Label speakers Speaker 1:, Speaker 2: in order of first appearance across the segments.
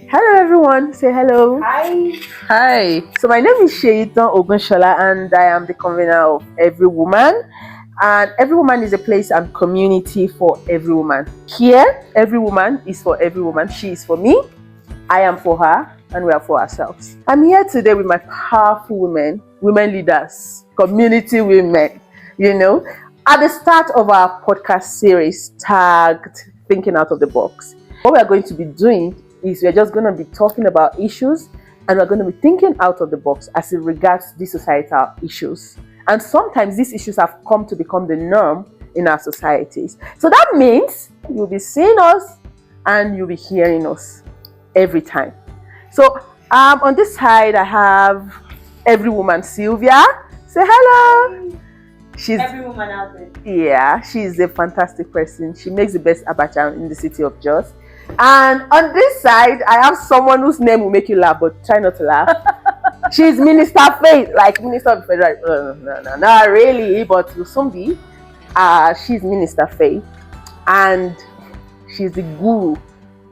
Speaker 1: Hello everyone, say hello.
Speaker 2: Hi.
Speaker 3: Hi.
Speaker 1: So my name is Sheitan Ogunshola and I am the convener of Every Woman. And Every Woman is a place and community for every woman. Here, every woman is for every woman. She is for me, I am for her, and we are for ourselves. I'm here today with my powerful women leaders, community women, at the start of our podcast series tagged Thinking Out of the Box. What we are going to be doing is we're just going to be talking about issues and we're going to be thinking out of the box as it regards these societal issues. And sometimes these issues have come to become the norm in our societies. So that means you'll be seeing us and you'll be hearing us every time. So on this side, I have Every Woman Sylvia. Say hello.
Speaker 2: She's every woman out there.
Speaker 1: Yeah, she's a fantastic person. She makes the best abacha in the city of Jos. And on this side, I have someone whose name will make you laugh, but try not to laugh. She's Minister Faith, like Minister of Federal. No, not really, but will soon be. She's Minister Faith, and she's the guru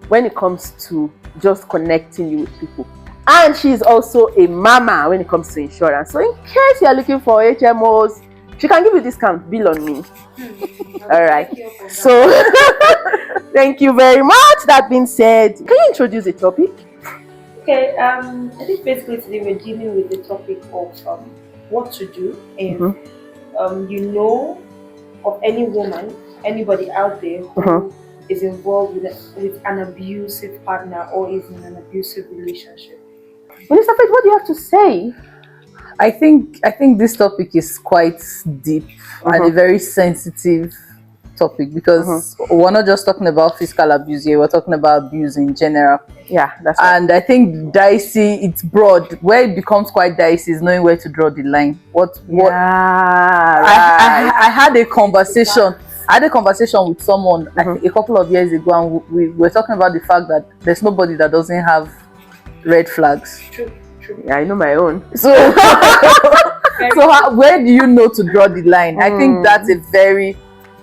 Speaker 1: when it comes to just connecting you with people. And she's also a mama when it comes to insurance. So in case you're looking for HMOs, she can give you discount, bill on me. All right. So thank you very much. That being said, can you introduce the topic?
Speaker 2: Okay. I think basically today we're dealing with the topic of what to do if you know of any woman, anybody out there who is involved with an abusive partner or is in an abusive relationship.
Speaker 1: Minister Faith, what do you have to say?
Speaker 3: I think this topic is quite deep and a very sensitive topic because we're not just talking about physical abuse here, we're talking about abuse in general.
Speaker 1: Yeah, that's right.
Speaker 3: And I think dicey, it's broad. Where it becomes quite dicey is knowing where to draw the line. I had a conversation. I had a conversation with someone I think a couple of years ago, and we were talking about the fact that there's nobody that doesn't have red flags.
Speaker 2: True.
Speaker 1: Yeah, I know my own.
Speaker 3: So, where do you know to draw the line? I think that's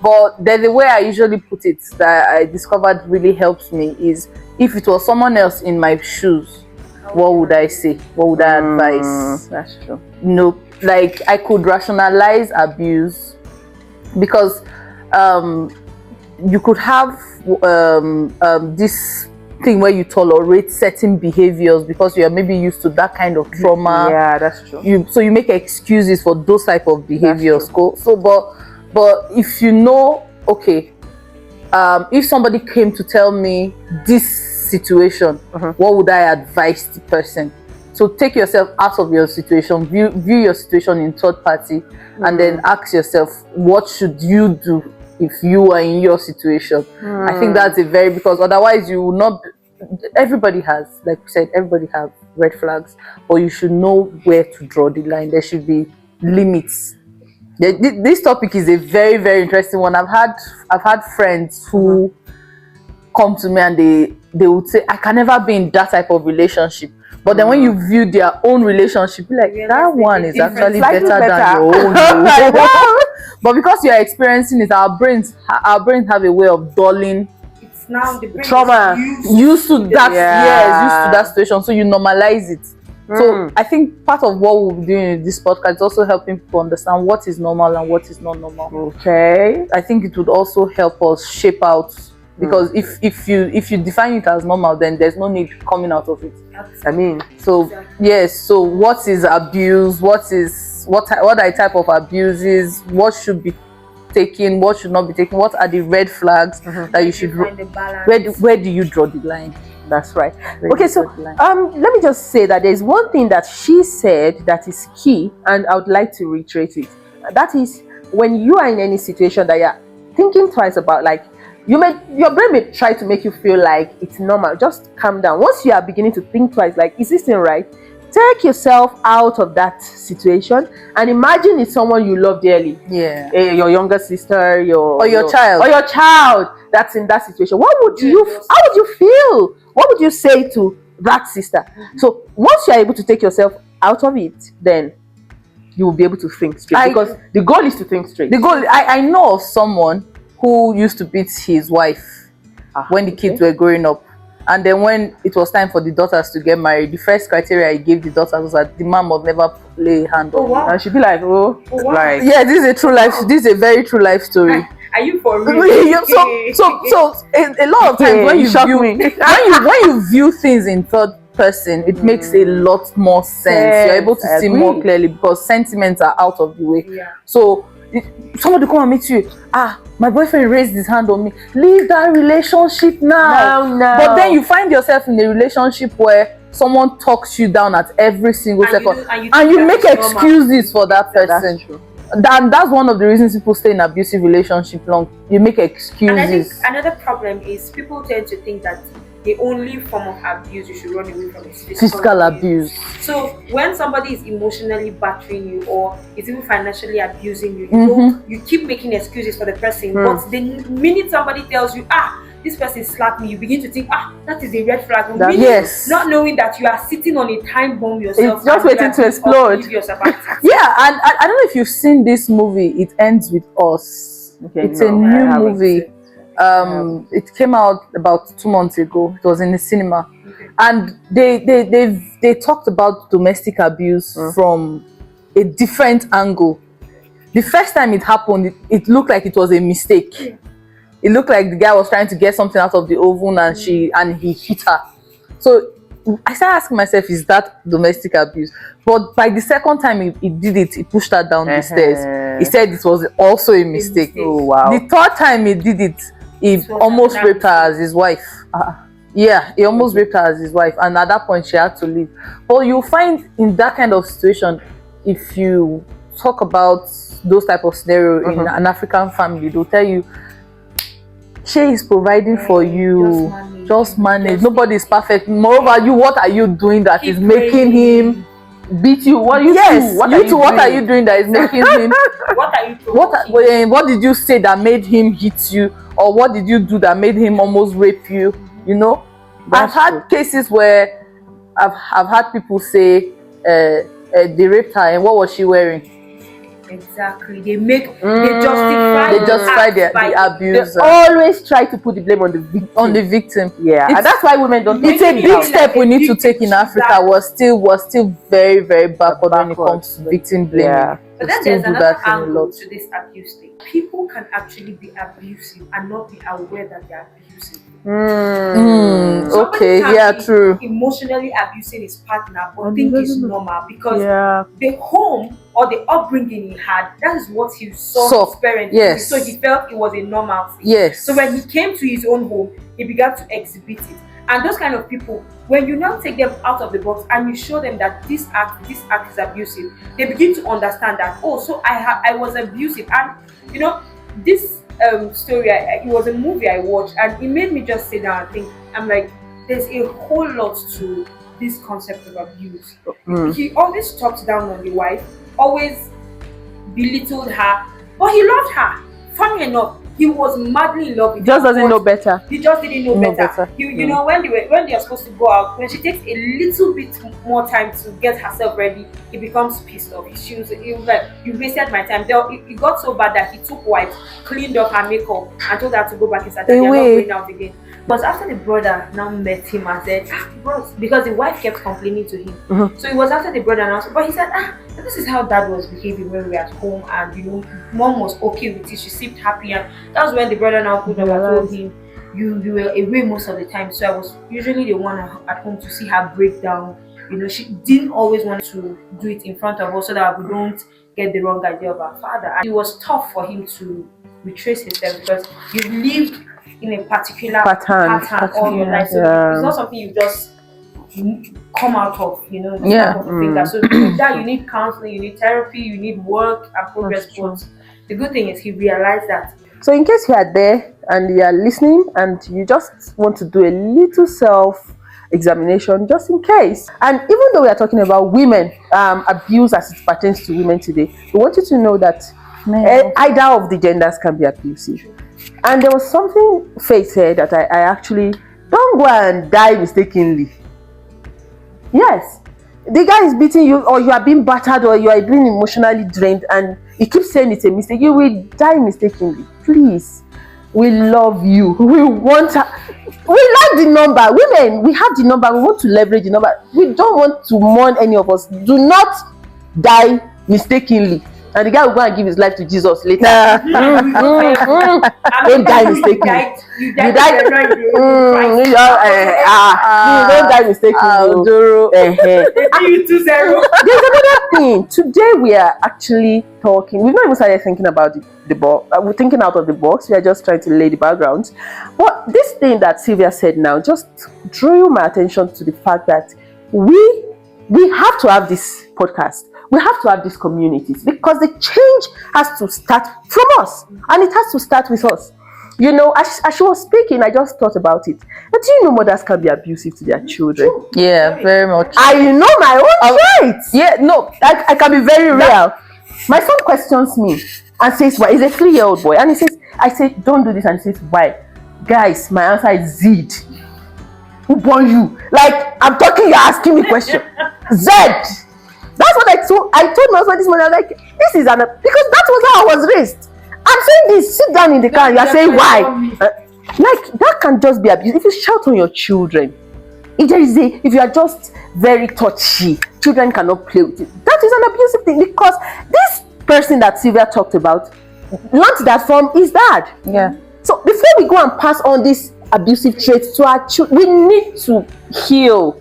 Speaker 3: but the way I usually put it that I discovered really helps me is if it was someone else in my shoes, what would I say? What would I advise?
Speaker 1: That's true.
Speaker 3: No, like I could rationalize abuse because you could have this thing where you tolerate certain behaviors because you are maybe used to that kind of trauma.
Speaker 1: Yeah, that's true.
Speaker 3: So you make excuses for those type of behaviors. So but if you know, okay, if somebody came to tell me this situation, what would I advise the person? So take yourself out of your situation, view your situation in third party, and then ask yourself, what should you do if you are in your situation? I think that's because otherwise you will not. Everybody has, like we said, everybody have red flags, but you should know where to draw the line. There should be limits. This topic is a very, very interesting one. I've had friends who come to me and they would say, I can never be in that type of relationship. But then when you view their own relationship, you're like, that one is actually better than your own. But because you're experiencing it, our brains have a way of dulling.
Speaker 2: It's now the brain
Speaker 1: trauma.
Speaker 3: Used to that, used to that situation, so you normalize it. So I think part of what we'll be doing in this podcast is also helping people understand what is normal and what is not normal.
Speaker 1: Okay.
Speaker 3: I think it would also help us shape out, because if you define it as normal, then there's no need coming out of it.
Speaker 1: I mean,
Speaker 3: so yes. So what is abuse? What are the type of abuses? What should be taken? What should not be taken? What are the red flags that you should? Where do you draw the line?
Speaker 1: That's right. Okay, so let me just say that there's one thing that she said that is key, and I would like to reiterate it. That is, when you are in any situation that you're thinking twice about, like your brain may try to make you feel like it's normal. Just calm down. Once you are beginning to think twice, like, is this thing right? Take yourself out of that situation and imagine it's someone you love dearly.
Speaker 3: Yeah.
Speaker 1: Your younger sister,
Speaker 3: or your
Speaker 1: child that's in that situation. How would you feel? What would you say to that sister? So once you're able to take yourself out of it, then you will be able to think straight, because the goal is to think straight.
Speaker 3: I know of someone who used to beat his wife when the kids were growing up. And then when it was time for the daughters to get married, the first criteria he gave the daughters was that the man must never lay a hand on
Speaker 2: wow.
Speaker 3: me.
Speaker 1: And she'd be like, oh,
Speaker 2: wow.
Speaker 1: like,
Speaker 3: Yeah, this is a true life. This is a very true life story.
Speaker 2: Are you for real?
Speaker 3: so a lot of times when you
Speaker 1: shock
Speaker 3: view
Speaker 1: me.
Speaker 3: when you view things in third person, it makes a lot more sense. You're able to
Speaker 1: I
Speaker 3: see
Speaker 1: agree.
Speaker 3: more clearly because sentiments are out of the way.
Speaker 2: Yeah.
Speaker 3: So somebody come and meet you, my boyfriend raised his hand on me, leave that relationship now.
Speaker 1: No.
Speaker 3: But then you find yourself in a relationship where someone talks you down at every single second, and you make excuses for that person.
Speaker 1: That's true.
Speaker 3: That's one of the reasons people stay in abusive relationship long. You make excuses.
Speaker 2: And I think another problem is people tend to think that the only form of abuse you should run away from is
Speaker 3: physical abuse.
Speaker 2: So when somebody is emotionally battering you or is even financially abusing you, you know, you keep making excuses for the person. But the minute somebody tells you, this person slapped me, you begin to think, that is a red flag.
Speaker 3: Yes.
Speaker 2: Not knowing that you are sitting on a time bomb yourself.
Speaker 1: It's just waiting to explode.
Speaker 3: Yeah, and I don't know if you've seen this movie, It Ends With Us.
Speaker 1: Okay,
Speaker 3: it's a new movie. It came out about 2 months ago. It was in the cinema. And they talked about domestic abuse from a different angle. The first time it happened, it looked like it was a mistake. It looked like the guy was trying to get something out of the oven and he hit her. So I started asking myself, is that domestic abuse? But by the second time he did it, he pushed her down the stairs. He said it was also a mistake.
Speaker 1: Oh, wow.
Speaker 3: The third time he did it, he almost raped her as his wife. Yeah, he almost raped her as his wife, and at that point she had to leave. But you find in that kind of situation, if you talk about those type of scenario in an African family, they'll tell you, she is providing for you. Just manage. Nobody is perfect. Moreover, what are you doing that is making him beat you? What you do? What are you doing that is making him? What did you say that made him hit you, or what did you do that made him almost rape you? You know, I've had cases where I've had people say they raped her, and what was she wearing?
Speaker 2: Exactly. They justify
Speaker 3: the abuse.
Speaker 1: They always try to put the blame on the victim. Yeah, and that's why women don't.
Speaker 3: It's a big step we need to take in Africa. We're still very, very backward when it comes to victim blaming.
Speaker 1: Yeah.
Speaker 2: But then there's another angle to this abuse thing. People can actually be abusive and not be aware that they're abusive.
Speaker 3: Okay, yeah, true.
Speaker 2: Emotionally abusing his partner, but think it's normal because the home or the upbringing he had, that is what he saw his parents.
Speaker 3: Yes.
Speaker 2: So he felt it was a normal thing.
Speaker 3: Yes.
Speaker 2: So when he came to his own home, he began to exhibit it. And those kind of people, when you now take them out of the box and you show them that this act is abusive, they begin to understand that, so I was abusive. And you know, this story, it was a movie I watched, and it made me just sit down and think. I'm like, there's a whole lot to this concept of abuse. He always talked down on the wife, always belittled her, but he loved her. Funny enough, he was madly in love with her.
Speaker 1: Just doesn't know better.
Speaker 2: He just didn't know better. You know, when they are supposed to go out, when she takes a little bit more time to get herself ready, he becomes pissed off. He was like, you wasted my time. It got so bad that he took wipes, cleaned up her makeup, and told her to go back inside. They're not going out again. But after the brother now met him and said, bros, because the wife kept complaining to him. So it was after the brother announced, but he said, this is how dad was behaving when we were at home, and you know, mom was okay with it. She seemed happy, and that was when the brother now put up and told him, you were away most of the time, so I was usually the one at home to see her break down. You know, she didn't always want to do it in front of us so that we don't get the wrong idea of our father. And it was tough for him to retrace himself because you lived in a particular pattern all your life. So it's not something you just come out of, you know, type of thing. So that you need counseling, you need therapy, you need work and progress. But the good thing is he realized that.
Speaker 1: So in case you are there and you are listening and you just want to do a little self-examination, just in case. And even though we are talking about women, abuse as it pertains to women today, we want you to know that either of the genders can be abusive. And there was something Faith said that I actually, don't go and die mistakenly. Yes. The guy is beating you, or you are being battered, or you are being emotionally drained, and he keeps saying it's a mistake. You will die mistakenly. Please. We love you. We want her. We like the number. Women, we have the number. We want to leverage the number. We don't want to mourn any of us. Do not die mistakenly. And the guy will go and give his life to Jesus later. Don't die mistakenly.
Speaker 2: You died.
Speaker 1: Don't die mistakenly.
Speaker 2: You 2-0.
Speaker 1: There's another thing. Today we are actually talking. We've not even started thinking about the box. We're thinking out of the box. We are just trying to lay the background. But this thing that Sylvia said now just drew my attention to the fact that we have to have this podcast. We have to have these communities because the change has to start from us, and it has to start with us. You know, as she was speaking, I just thought about it. But do you know mothers can be abusive to their children?
Speaker 3: Yeah, very much.
Speaker 1: I know my own traits.
Speaker 3: Yeah, no,
Speaker 1: I can be very real. My son questions me and says, "Why?" He's a 3-year-old boy, and he says, "I say, don't do this," and he says, "Why?" Guys, my answer is Zed. Who born you? Like, I'm talking, you're asking me question. Zed. That's what I told my husband this morning. I was like, this is because that was how I was raised. I'm saying this, sit down in the car, you're saying why? Like, that can just be abuse. If you shout on your children, if you are just very touchy, children cannot play with it. That is an abusive thing, because this person that Sylvia talked about learned that from his dad.
Speaker 3: Yeah.
Speaker 1: So before we go and pass on this abusive traits to our children, we need to heal.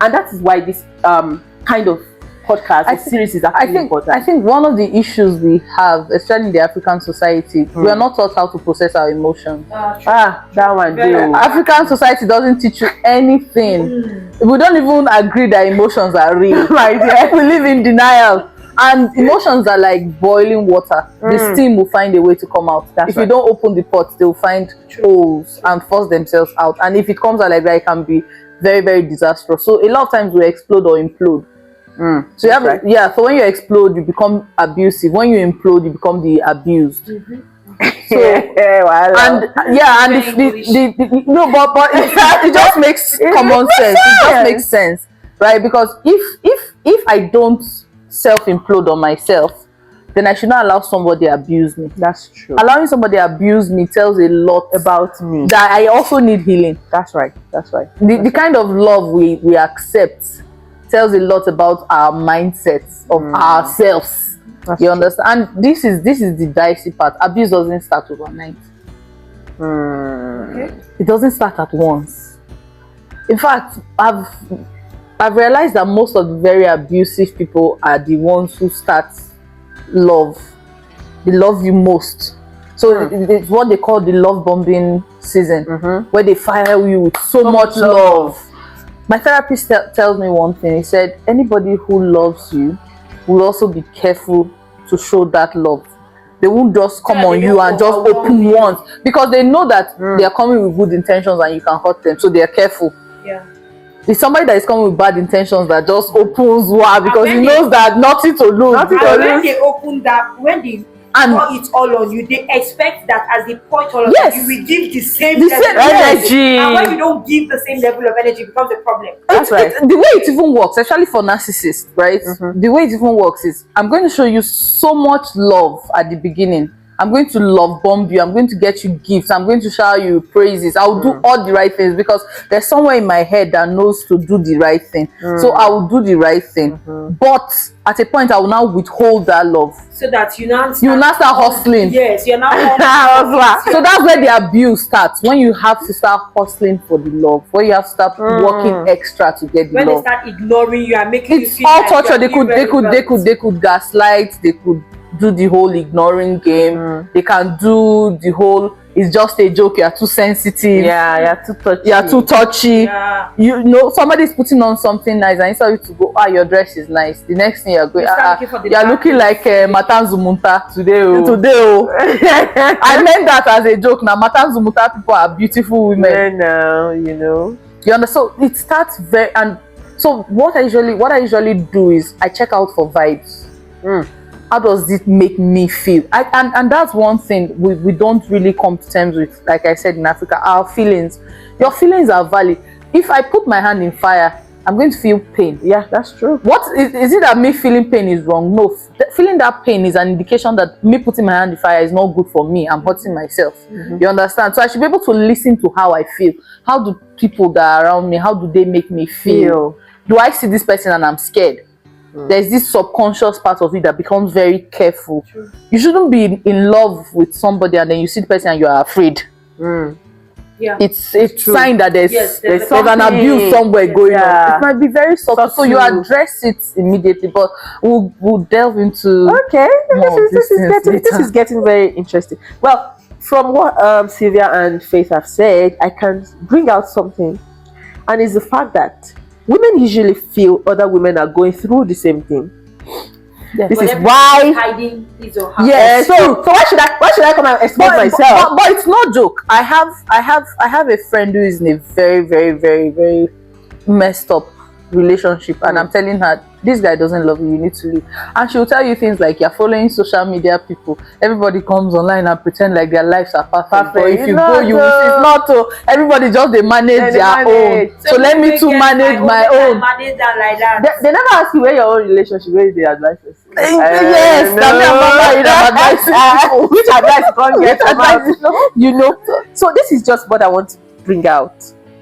Speaker 1: And that is why this kind of podcast series is actually important.
Speaker 3: I think one of the issues we have, especially in the African society, we are not taught how to process our emotions.
Speaker 1: That one.
Speaker 3: African society doesn't teach you anything. We don't even agree that emotions are real. Right? We live in denial. And emotions are like boiling water. The steam will find a way to come out. If you don't open the pot, they will find holes and force themselves out. And if it comes out like that, it can be very, very disastrous. So a lot of times we explode or implode. So you have so when you explode, you become abusive. When you implode, you become the abused. So it just makes common sense. It just makes sense, right? Because if I don't self-implode on myself, then I should not allow somebody abuse me.
Speaker 1: That's true.
Speaker 3: Allowing somebody abuse me tells a lot about me, that I also need healing.
Speaker 1: That's right.
Speaker 3: The kind of love we accept tells a lot about our mindsets of ourselves. You understand? And this is the dicey part. Abuse doesn't start overnight. It doesn't start at once. In fact, I've realized that most of the very abusive people are the ones who start love. They love you most. So it's what they call the love bombing season, where they fire you with so much love. My therapist tells me one thing. He said, anybody who loves you will also be careful to show that love. They won't just come on you and just open once, because they know that they are coming with good intentions and you can hurt them. So they are careful.
Speaker 2: Yeah.
Speaker 3: It's somebody that is coming with bad intentions that just opens because he knows that nothing to lose.
Speaker 2: When they open that, when they pour it all on you, they expect that as they pour it all on you, will give the same level of energy. And when you don't give the same level of energy, it becomes a problem.
Speaker 3: That's right. The way it even works, especially for narcissists, right? The way it even works is, I'm going to show you so much love at the beginning. I'm going to love bomb you. I'm going to get you gifts. I'm going to shower you with praises. I'll do all the right things because there's somewhere in my head that knows to do the right thing. So I will do the right thing. But at a point, I will now withhold that love.
Speaker 2: So that you now
Speaker 3: start hustling.
Speaker 2: Yes, you're now
Speaker 3: hustling. So that's where the abuse starts. When you have to start hustling for the love. When you have to start working extra to get the love.
Speaker 2: When they start ignoring you and making you feel
Speaker 3: all
Speaker 2: like
Speaker 3: torture. They could gaslight. They could do the whole ignoring game. They can do the whole, it's just a joke, you're too sensitive,
Speaker 1: you're too touchy.
Speaker 3: You know, somebody's putting on something nice and instead of you to go, your dress is nice, the next thing you're going, you're looking like Matan Zumunta today. I meant that as a joke. Now Matan Zumunta people are beautiful women
Speaker 1: now, you know.
Speaker 3: You understand? So it starts and so what I usually do is I check out for vibes. How does it make me feel? And that's one thing we don't really come to terms with. Like I said, in Africa, our feelings. Your feelings are valid. If I put my hand in fire I'm going to feel pain.
Speaker 1: Yeah, that's true.
Speaker 3: What is it that me feeling pain is wrong? No, feeling that pain is an indication that me putting my hand in the fire is not good for me. I'm hurting myself. You understand? So I should be able to listen to how I feel. How do people that are around me, how do they make me feel? Do I see this person and I'm scared? There's this subconscious part of it that becomes very careful.
Speaker 2: True.
Speaker 3: You shouldn't be in love with somebody and then you see the person and you are afraid.
Speaker 2: Yeah.
Speaker 3: It's a sign that there's an abuse somewhere going on. It might be very subtle, so you address it immediately. But we'll delve into
Speaker 1: this is getting very interesting. Well, from what Sylvia and Faith have said, I can bring out something, and it's the fact that women usually feel other women are going through the same thing. This is why
Speaker 2: hiding his or her.
Speaker 1: Yes. So why should I come and expose myself?
Speaker 3: But it's no joke. I have a friend who is in a very, very, very, very messed up relationship, and I'm telling her, this guy doesn't love you, you need to leave. And she'll tell you things like, you're following social media people, everybody comes online and pretend like their lives are perfect. But if you go, you will see it's not so. Everybody just they manage their own. So let me to manage my own.
Speaker 2: Manage that like that.
Speaker 1: They never ask you where your own relationship, where is the advice?
Speaker 3: Yes,
Speaker 1: which advice can't get advice? You know. So this is just what I want to bring out.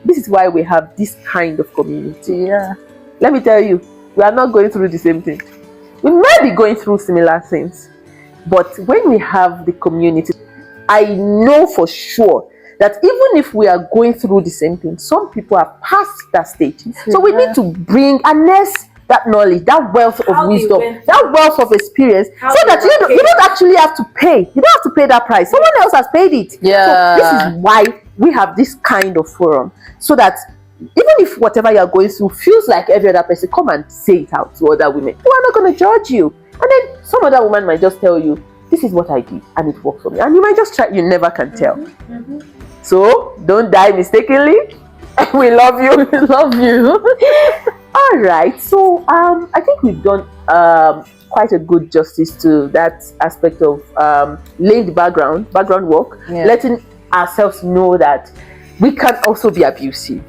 Speaker 1: This is why we have this kind of community.
Speaker 3: Yeah.
Speaker 1: Let me tell you, we are not going through the same thing. We may be going through similar things, but when we have the community, I know for sure that even if we are going through the same thing, some people are past that stage. So we need to bring that knowledge, that wealth of wisdom, that wealth of experience, so that you don't actually have to pay. You don't have to pay that price. Someone else has paid it.
Speaker 3: Yeah.
Speaker 1: So this is why we have this kind of forum, so that even if whatever you're going through feels like every other person, come and say it out to other women who are not going to judge you. And then some other woman might just tell you, this is what I did and it worked for me. And you might just try, you never can tell. So don't die mistakenly. We love you.
Speaker 3: We love you.
Speaker 1: All right. So I think we've done quite a good justice to that aspect of laying the background work, letting ourselves know that we can also be abusive,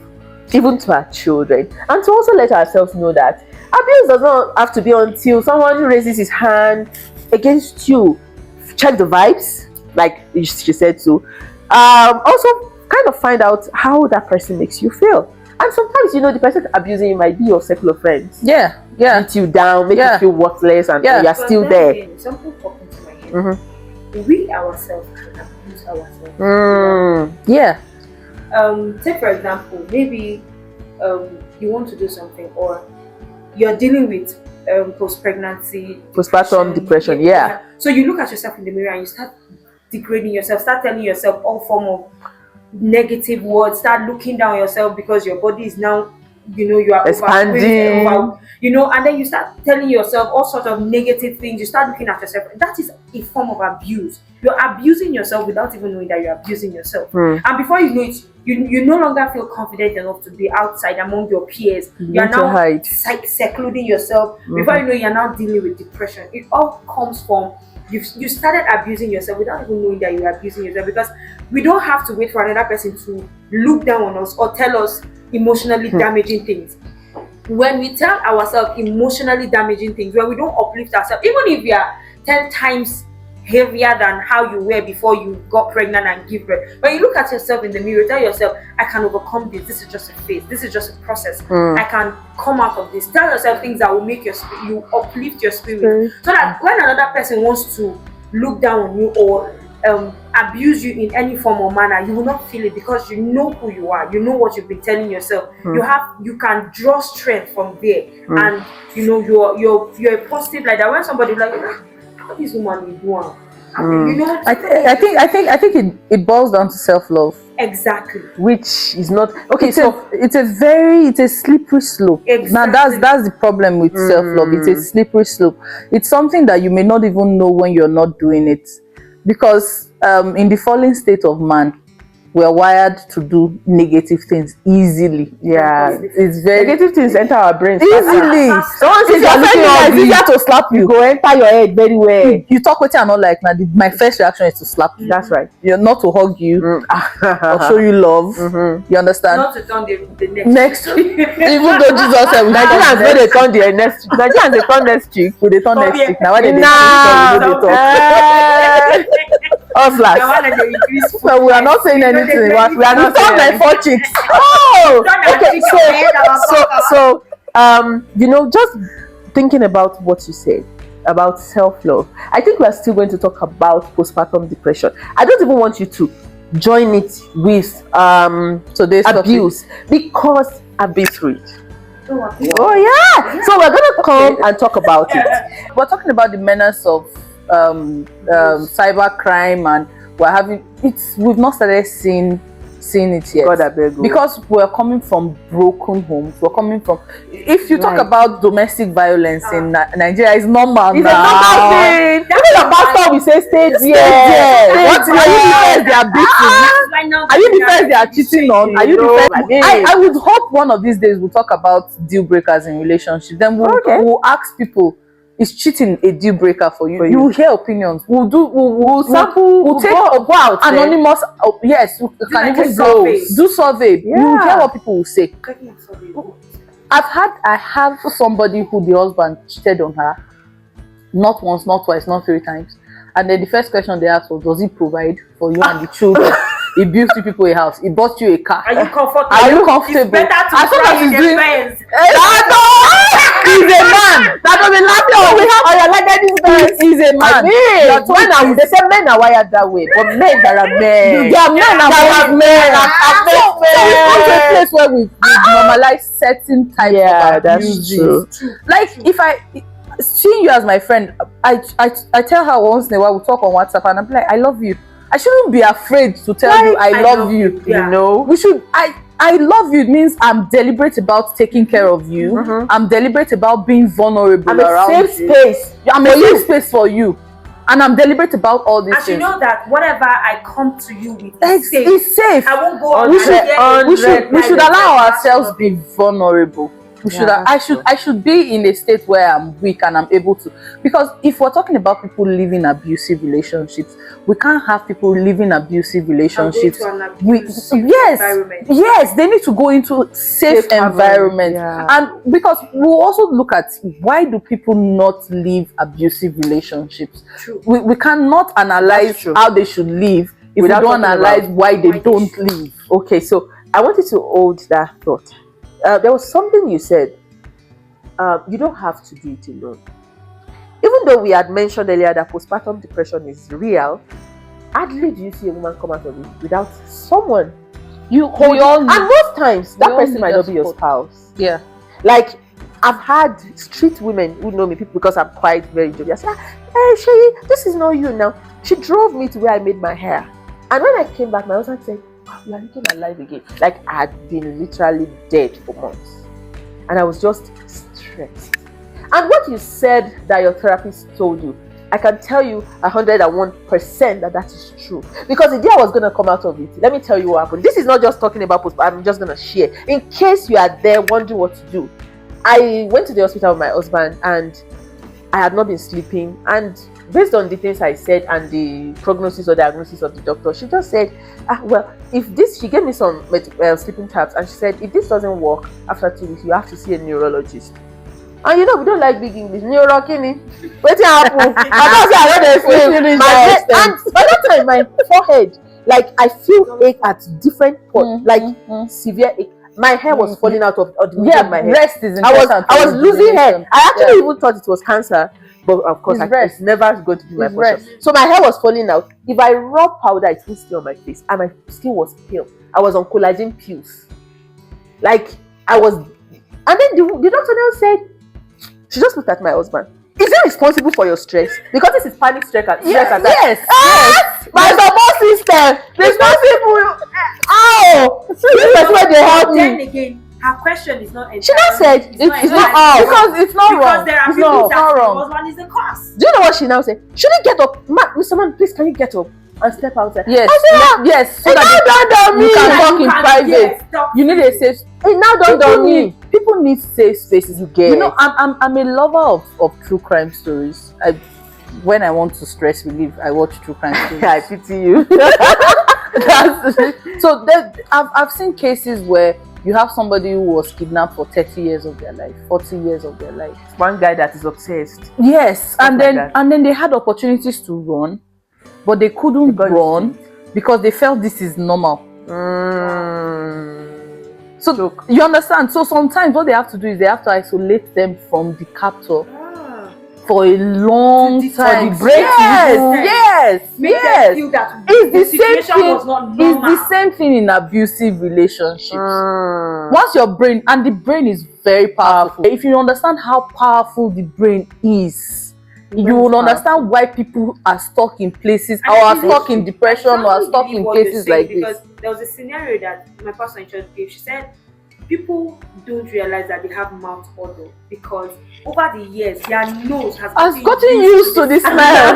Speaker 1: even to our children, and to also let ourselves know that abuse does not have to be until someone raises his hand against you. Check the vibes, like she said so. Also kind of find out how that person makes you feel. And sometimes, the person abusing you might be your circle of friends.
Speaker 3: Yeah.
Speaker 1: Beat you down, make you feel worthless, and you're still there.
Speaker 2: Something popped into my head. We ourselves can abuse ourselves.
Speaker 3: Yeah.
Speaker 2: Take for example, maybe you want to do something, or you're dealing with
Speaker 1: postpartum depression. Yeah.
Speaker 2: So you look at yourself in the mirror and you start degrading yourself, start telling yourself all form of negative words, start looking down on yourself because your body is now, you are
Speaker 1: expanding,
Speaker 2: and then you start telling yourself all sorts of negative things. You start looking at yourself. That is a form of abuse. You're abusing yourself without even knowing that you're abusing yourself. And before you know it, you no longer feel confident enough to be outside among your peers. You're now secluding yourself. Before you know, you're now dealing with depression. It all comes from you started abusing yourself without even knowing that you're abusing yourself, because we don't have to wait for another person to look down on us or tell us emotionally damaging things. When we tell ourselves emotionally damaging things, when we don't uplift ourselves, even if we are 10 times heavier than how you were before you got pregnant and give birth, when you look at yourself in the mirror, tell yourself, I can overcome this is just a phase, this is just a process, I can come out of this. Tell yourself things that will make you uplift your spirit, so that when another person wants to look down on you or abuse you in any form or manner, you will not feel it, because you know who you are, you know what you've been telling yourself. You can draw strength from there, and you're a positive like that. When somebody like, how this woman is doing,
Speaker 3: I think it boils down to self-love.
Speaker 2: Exactly.
Speaker 1: Which is not okay.
Speaker 3: It's a slippery slope.
Speaker 2: Exactly.
Speaker 3: Now that's the problem with self-love. It's a slippery slope. It's something that you may not even know when you're not doing it, because in the fallen state of man, we're wired to do negative things easily.
Speaker 1: Yeah,
Speaker 3: It's very
Speaker 1: negative things enter our brains
Speaker 3: easily.
Speaker 1: Someone says you're looking
Speaker 3: it's
Speaker 1: ugly,
Speaker 3: easier to slap you.
Speaker 1: go enter your head very well.
Speaker 3: You talk with you, not like now. My first reaction is to slap you.
Speaker 1: That's right.
Speaker 3: You're not to hug you or show you love. You understand?
Speaker 2: Not to turn the
Speaker 3: Next week, even though Jesus said we
Speaker 1: Nigerians when they turn their next Nigerians they turn next cheek.
Speaker 3: we they turn next week. Now why they
Speaker 1: Nah.
Speaker 3: talk? Us last. So we are not saying anything. We are not saying like 4 chicks.
Speaker 1: Oh, okay. So, you know, just thinking about what you said about self-love, I think we are still going to talk about postpartum depression. I don't even want you to join it with
Speaker 3: today's
Speaker 1: abuse because I've been through it. Oh yeah. So we're gonna come and talk about it.
Speaker 3: We're talking about the menace of cyber crime, and we've not started seeing it yet.
Speaker 1: God, I beg you.
Speaker 3: Because we're coming from broken homes. We're coming from, if you talk about domestic violence in Nigeria, it's normal.
Speaker 1: It's a normal thing. Even your pastor will say stay there.
Speaker 3: What are you the first they are beating? Are you the first they are cheating on? Are you the first? I would hope one of these days we'll talk about deal breakers in relationships. Then we'll ask people, is cheating a deal breaker for you? You will hear opinions. We'll sample. We'll take
Speaker 1: go out
Speaker 3: anonymous. Yes, we can even do survey.
Speaker 1: Yeah.
Speaker 3: You will hear what people will say. I have somebody who the husband cheated on her, not once, not twice, not 3 times. And then the first question they asked was, does he provide for you and the children? He built you people a house. He bought you a car.
Speaker 2: Are you comfortable?
Speaker 3: Are you comfortable?
Speaker 2: It's better to
Speaker 3: as long as he's doing
Speaker 1: He's a man. That doesn't happen.
Speaker 3: He's a man.
Speaker 1: They say men are wired that way, but men there are men.
Speaker 3: There are men that
Speaker 1: men.
Speaker 3: So we come to a place where we normalize certain types of abuse.
Speaker 1: That's true.
Speaker 3: Like if I seeing you as my friend, I tell her once in a while, we talk on WhatsApp, and I'm like, I love you. I shouldn't be afraid to tell you I love you.
Speaker 1: Yeah. You know,
Speaker 3: we should. I love you. It means I'm deliberate about taking care of you. I'm deliberate about being vulnerable around you. I'm a safe space for you, and I'm deliberate about all these things.
Speaker 2: You know that whatever I come to you with
Speaker 3: is safe.
Speaker 2: I won't go on.
Speaker 3: We should allow ourselves to be vulnerable. I should be in a state where I'm weak and I'm able to, because if we're talking about people living abusive relationships, we can't have people living abusive relationships. Yes, they need to go into safe environment. And because we'll also look at why do people not live abusive relationships. We cannot analyze how they should live if we don't analyze why they don't live.
Speaker 1: Okay, so I wanted to hold that thought. There was something you said. You don't have to do it alone. Even though we had mentioned earlier that postpartum depression is real, hardly do you see a woman come out of it without someone you hold. And most times that person might not be your spouse.
Speaker 3: Yeah.
Speaker 1: Like I've had street women who know me, people, because I'm quite very jovial. I say, hey Shay, this is not you now. She drove me to where I made my hair. And when I came back, my husband said, you are looking alive again. Like I had been literally dead for months, and I was just stressed. And what you said that your therapist told you, I can tell you 101% that is true. Because the day I was going to come out of it, let me tell you what happened. This is not just talking about postpartum. I'm just going to share in case you are there wondering what to do. I went to the hospital with my husband, and I had not been sleeping, and based on the things I said and the prognosis or diagnosis of the doctor, she just said, well, she gave me some sleeping tabs, and she said, if this doesn't work after 2 weeks, you have to see a neurologist. And you know, we don't like big English. Neurokini. What's happening? And by that time, my forehead, like I feel ache at different points, like severe ache. My hair was falling out of the middle of my head.
Speaker 3: Rest is
Speaker 1: important. I was losing hair. I actually even thought it was cancer. But of course, it's never going to be my portion. So my hair was falling out. If I rub powder, it will stay on my face. And my skin was pale. I was on collagen pills. Like, I was... And then the doctor now said, she just looked at my husband. Is he responsible for your stress? Because this is panic stress attack.
Speaker 3: Yes.
Speaker 1: My support system. Responsible. Ow! This is where they help me.
Speaker 2: Then again, her question is not.
Speaker 1: She now said it's not
Speaker 3: all because it's not wrong.
Speaker 2: Because there are people that the husband is the cause.
Speaker 1: Do you know what she now said? Should he get up? Mr. Man, please, can you get up? and step outside.
Speaker 3: Yes, yes, so
Speaker 1: It
Speaker 3: that
Speaker 1: now dawned on
Speaker 3: you
Speaker 1: me.
Speaker 3: can talk in
Speaker 2: Yes,
Speaker 3: private.
Speaker 2: talk
Speaker 3: You need a safe.
Speaker 1: It now dawned on me.
Speaker 3: People need safe spaces.
Speaker 1: You get.
Speaker 3: You know, I'm a lover of true crime stories. When I want to stress relief, I watch true crime stories.
Speaker 1: I pity you.
Speaker 3: So I've seen cases where you have somebody who was kidnapped for 30 years of their life, 40 years of their life.
Speaker 1: One guy that is obsessed.
Speaker 3: Yes, and
Speaker 1: like
Speaker 3: then
Speaker 1: that.
Speaker 3: and then they had opportunities to run, but they couldn't run because they felt this is normal. So you understand? So sometimes what they have to do is they have to isolate them from the captor for a long time. Yes.
Speaker 2: Make them feel that
Speaker 3: It's
Speaker 2: the situation was not normal.
Speaker 3: It's the same thing in abusive relationships. Once your brain, and the brain is very powerful. If you understand how powerful the brain is, you will understand why people are stuck in places or are stuck in depression or are stuck in cases like this.
Speaker 2: Because there was a scenario that my pastor in church gave. She said people don't realize that they have mouth odor because over the years their nose has
Speaker 3: gotten used to the smell.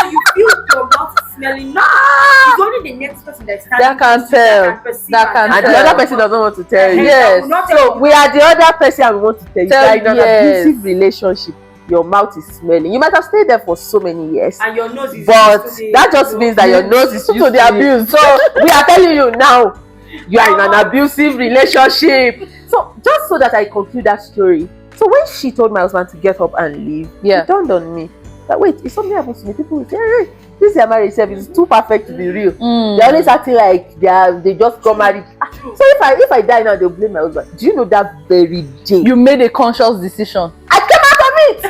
Speaker 2: So you feel your mouth is smelling. It's only the next person that
Speaker 3: can tell.
Speaker 1: And the other person doesn't want to tell you.
Speaker 3: Yes.
Speaker 1: So we are the other person and we want to tell you. Like in an
Speaker 3: Yes.
Speaker 1: abusive relationship, your mouth is smelling. You might have stayed there for so many years,
Speaker 2: and your nose is
Speaker 1: but
Speaker 2: used to the,
Speaker 1: that just means that your nose is used
Speaker 3: to the abuse.
Speaker 1: So we are telling you now, you are in an abusive relationship. So just so that I conclude that story. So when she told my husband to get up and leave, it dawned on me that wait, if something happens to me, people will say, hey, this their marriage is too perfect to be real. They're always acting like they just got married. So if I die now, they'll blame my husband. Do you know that very day
Speaker 3: you made a conscious decision?
Speaker 1: I came out of it.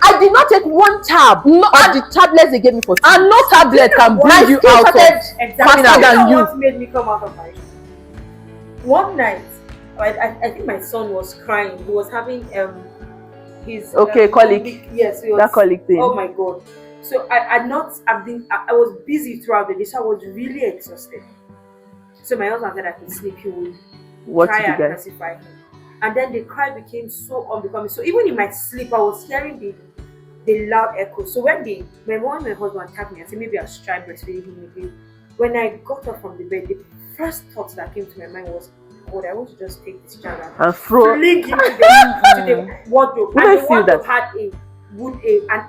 Speaker 1: I did not take one tab of the tablets they gave me for 2
Speaker 3: and no tablet can bring you out of faster than you.
Speaker 2: What made me come out of my room? One night, I think my son was crying. He was having his
Speaker 1: colic.
Speaker 2: Yes, it was,
Speaker 1: that colic thing.
Speaker 2: Oh my god! So I was busy throughout the day, so I was really exhausted. So my husband said I could sleep. He would try and pacify him. And then the cry became so unbecoming. So even in my sleep, I was hearing the loud echo. So when my husband tapped me and said maybe I should try breastfeeding him again, when I got up from the bed, the first thought that came to my mind was, God, I want to just take this child and fling him to the wardrobe. And the wardrobe had an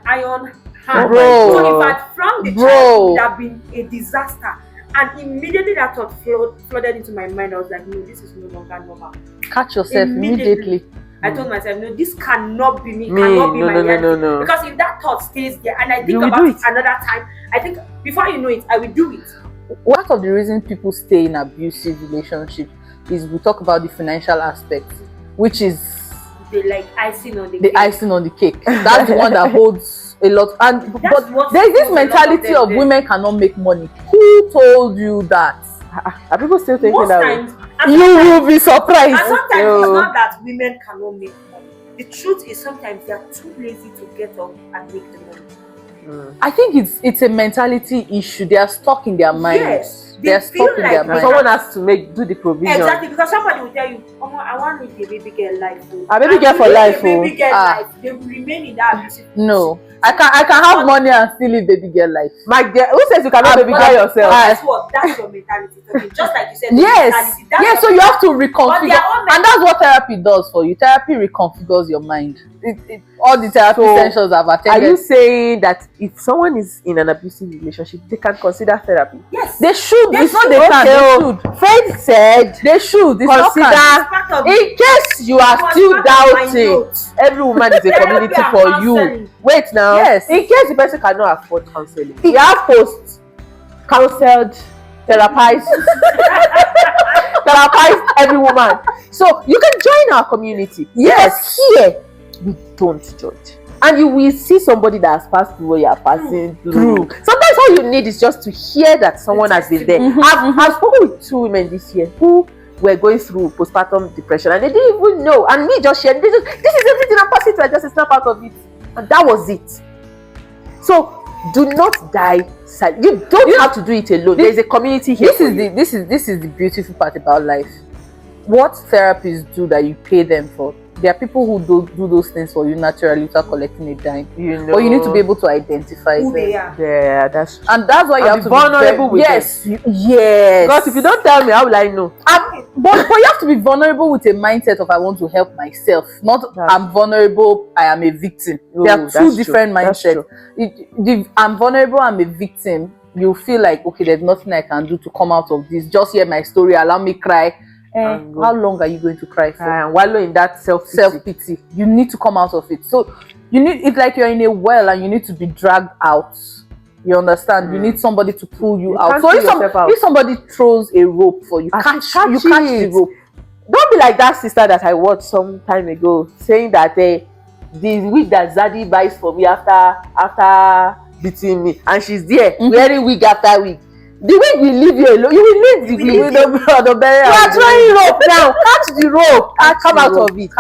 Speaker 2: iron hand. So if I'd flung the child, it would have been a disaster. And immediately that thought flooded into my mind. I was like, no, this is no longer normal.
Speaker 3: Catch yourself immediately.
Speaker 2: I told myself, no, this cannot be me. Cannot be my reality.
Speaker 1: No.
Speaker 2: Because if that thought stays there and I think about it another time, I think before you know it, I will do it.
Speaker 3: One of the reasons people stay in abusive relationships is we talk about the financial aspect, which is
Speaker 2: the icing on the cake.
Speaker 3: Icing on the cake. That's the one that holds a lot. And but there's this mentality of women cannot make money. Who told you that?
Speaker 1: Are people still thinking that?
Speaker 3: You will be surprised.
Speaker 2: And sometimes it's not that women cannot make money. The truth is sometimes they are too lazy to get up and make the money.
Speaker 3: I think it's a mentality issue. They are stuck in their minds.
Speaker 2: Yes.
Speaker 3: They are stuck in their minds.
Speaker 1: Someone has to do the provision.
Speaker 2: Exactly, because somebody will tell you, I want to live a baby girl life.
Speaker 1: A baby girl for life.
Speaker 2: Baby girl life. They will remain in that abusive.
Speaker 3: No. I can have money and still live baby girl life.
Speaker 1: My girl, who says you cannot baby girl yourself?
Speaker 2: That's what. That's your mentality. Just like you said.
Speaker 3: Yes. Yes. So you have to reconfigure, and that's what therapy does for you. Therapy reconfigures your mind. All the therapy sessions I've attended.
Speaker 1: Are you saying that if someone is in an abusive relationship, they can consider therapy?
Speaker 2: Yes.
Speaker 3: They should. It's not they can. They should.
Speaker 1: Faith said
Speaker 3: they should.
Speaker 1: Consider. In case you are still doubting, every woman is a community for you. Wait now.
Speaker 3: Yes.
Speaker 1: In case the person cannot afford counseling, we have post-counseled, therapized every woman. So you can join our community. Yes, here we don't judge. And you will see somebody that has passed through what you are passing through. Sometimes all you need is just to hear that someone has been there. I've spoken with 2 women this year who were going through postpartum depression and they didn't even know. And me just shared, this is everything I'm passing through. I just snap out of it. And that was it. So do not die silent. You don't have to do it alone. There is a community here. This
Speaker 3: is the beautiful part about life. What therapists do that you pay them for there are people who do those things for you naturally without collecting a dime.
Speaker 1: You know.
Speaker 3: But you need to be able to identify
Speaker 2: Who
Speaker 3: them.
Speaker 2: they are.
Speaker 1: Yeah, that's true.
Speaker 3: And that's why you
Speaker 1: And
Speaker 3: have
Speaker 1: be
Speaker 3: to
Speaker 1: vulnerable
Speaker 3: be
Speaker 1: with
Speaker 3: yes, yes.
Speaker 1: Because if you don't tell me, how will I know?
Speaker 3: But you have to be vulnerable with a mindset of I want to help myself, not I'm vulnerable, I am a victim. There are two different mindsets. I'm vulnerable, I'm a victim. You feel like, okay, there's nothing I can do to come out of this. Just hear my story, allow me cry. How long are you going to cry for?
Speaker 1: And wallow in that
Speaker 3: self-pity. You need to come out of it. So you need, it's like you're in a well and you need to be dragged out. You understand? You need somebody to pull you out. So if somebody throws a rope for you, catch the rope.
Speaker 1: Don't be like that sister that I watched some time ago, saying that the wig that Zaddy buys for me after beating me, and she's there wearing wig after wig. The wig will leave you alone. You will leave the wig. You are throwing rope now. Catch the rope and come out of it.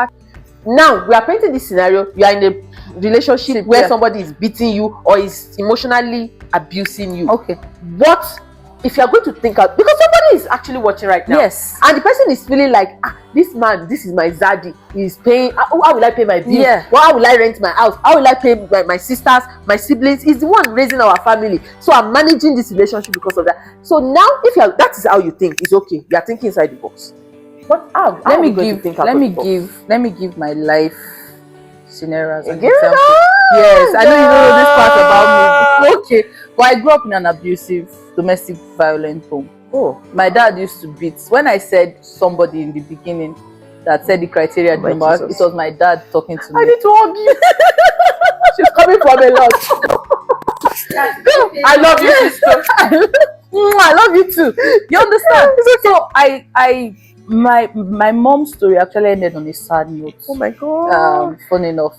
Speaker 1: Now we are painting this scenario. You are in a relationship where somebody is beating you or is emotionally abusing you.
Speaker 3: Okay.
Speaker 1: What if you are going to think out, because somebody is actually watching right now,
Speaker 3: yes,
Speaker 1: and the person is feeling like, this man, this is my zaddy, he's paying, how will I pay my bills? How will I rent my house? How will I pay my sisters, my siblings? He's the one raising our family, so I'm managing this relationship because of that. So now if that is how you think, it's okay, you are thinking inside the box. But let me give my life scenario as an example. Yes, I know you know this part about me. Okay, but I grew up in an abusive domestic violent home. My dad used to beat. When I said somebody in the beginning that said the criteria, it was my dad talking to me. I need to hug you. She's coming from a lot. I love you, sister.
Speaker 3: I love you too. You understand? So my mom's story actually ended on a sad note.
Speaker 1: Oh my god.
Speaker 3: Funny enough,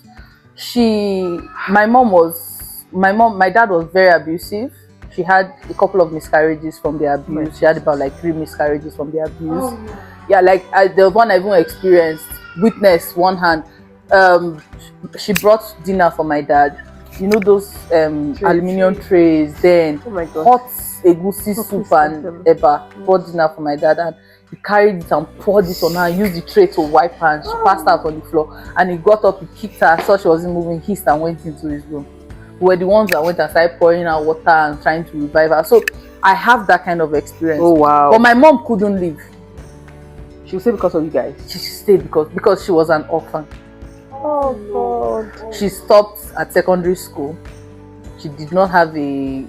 Speaker 3: my dad was very abusive. She had a couple of miscarriages from the abuse. She had about like 3 miscarriages from the abuse. Yeah, like the one I even experienced, witnessed one hand. She brought dinner for my dad. You know those aluminium trays. Then hot egusi soup and eba. Brought dinner for my dad, and he carried it and poured it on her, used the tray to wipe her, and she passed out on the floor. And he got up, he kicked her, saw she wasn't moving, hissed and went into his room. We were the ones that went and started pouring her water and trying to revive her. So I have that kind of experience.
Speaker 1: Oh wow.
Speaker 3: But my mom couldn't leave.
Speaker 1: She would say because of you guys.
Speaker 3: She stayed because she was an orphan.
Speaker 1: Oh god.
Speaker 3: She stopped at secondary school. She did not have a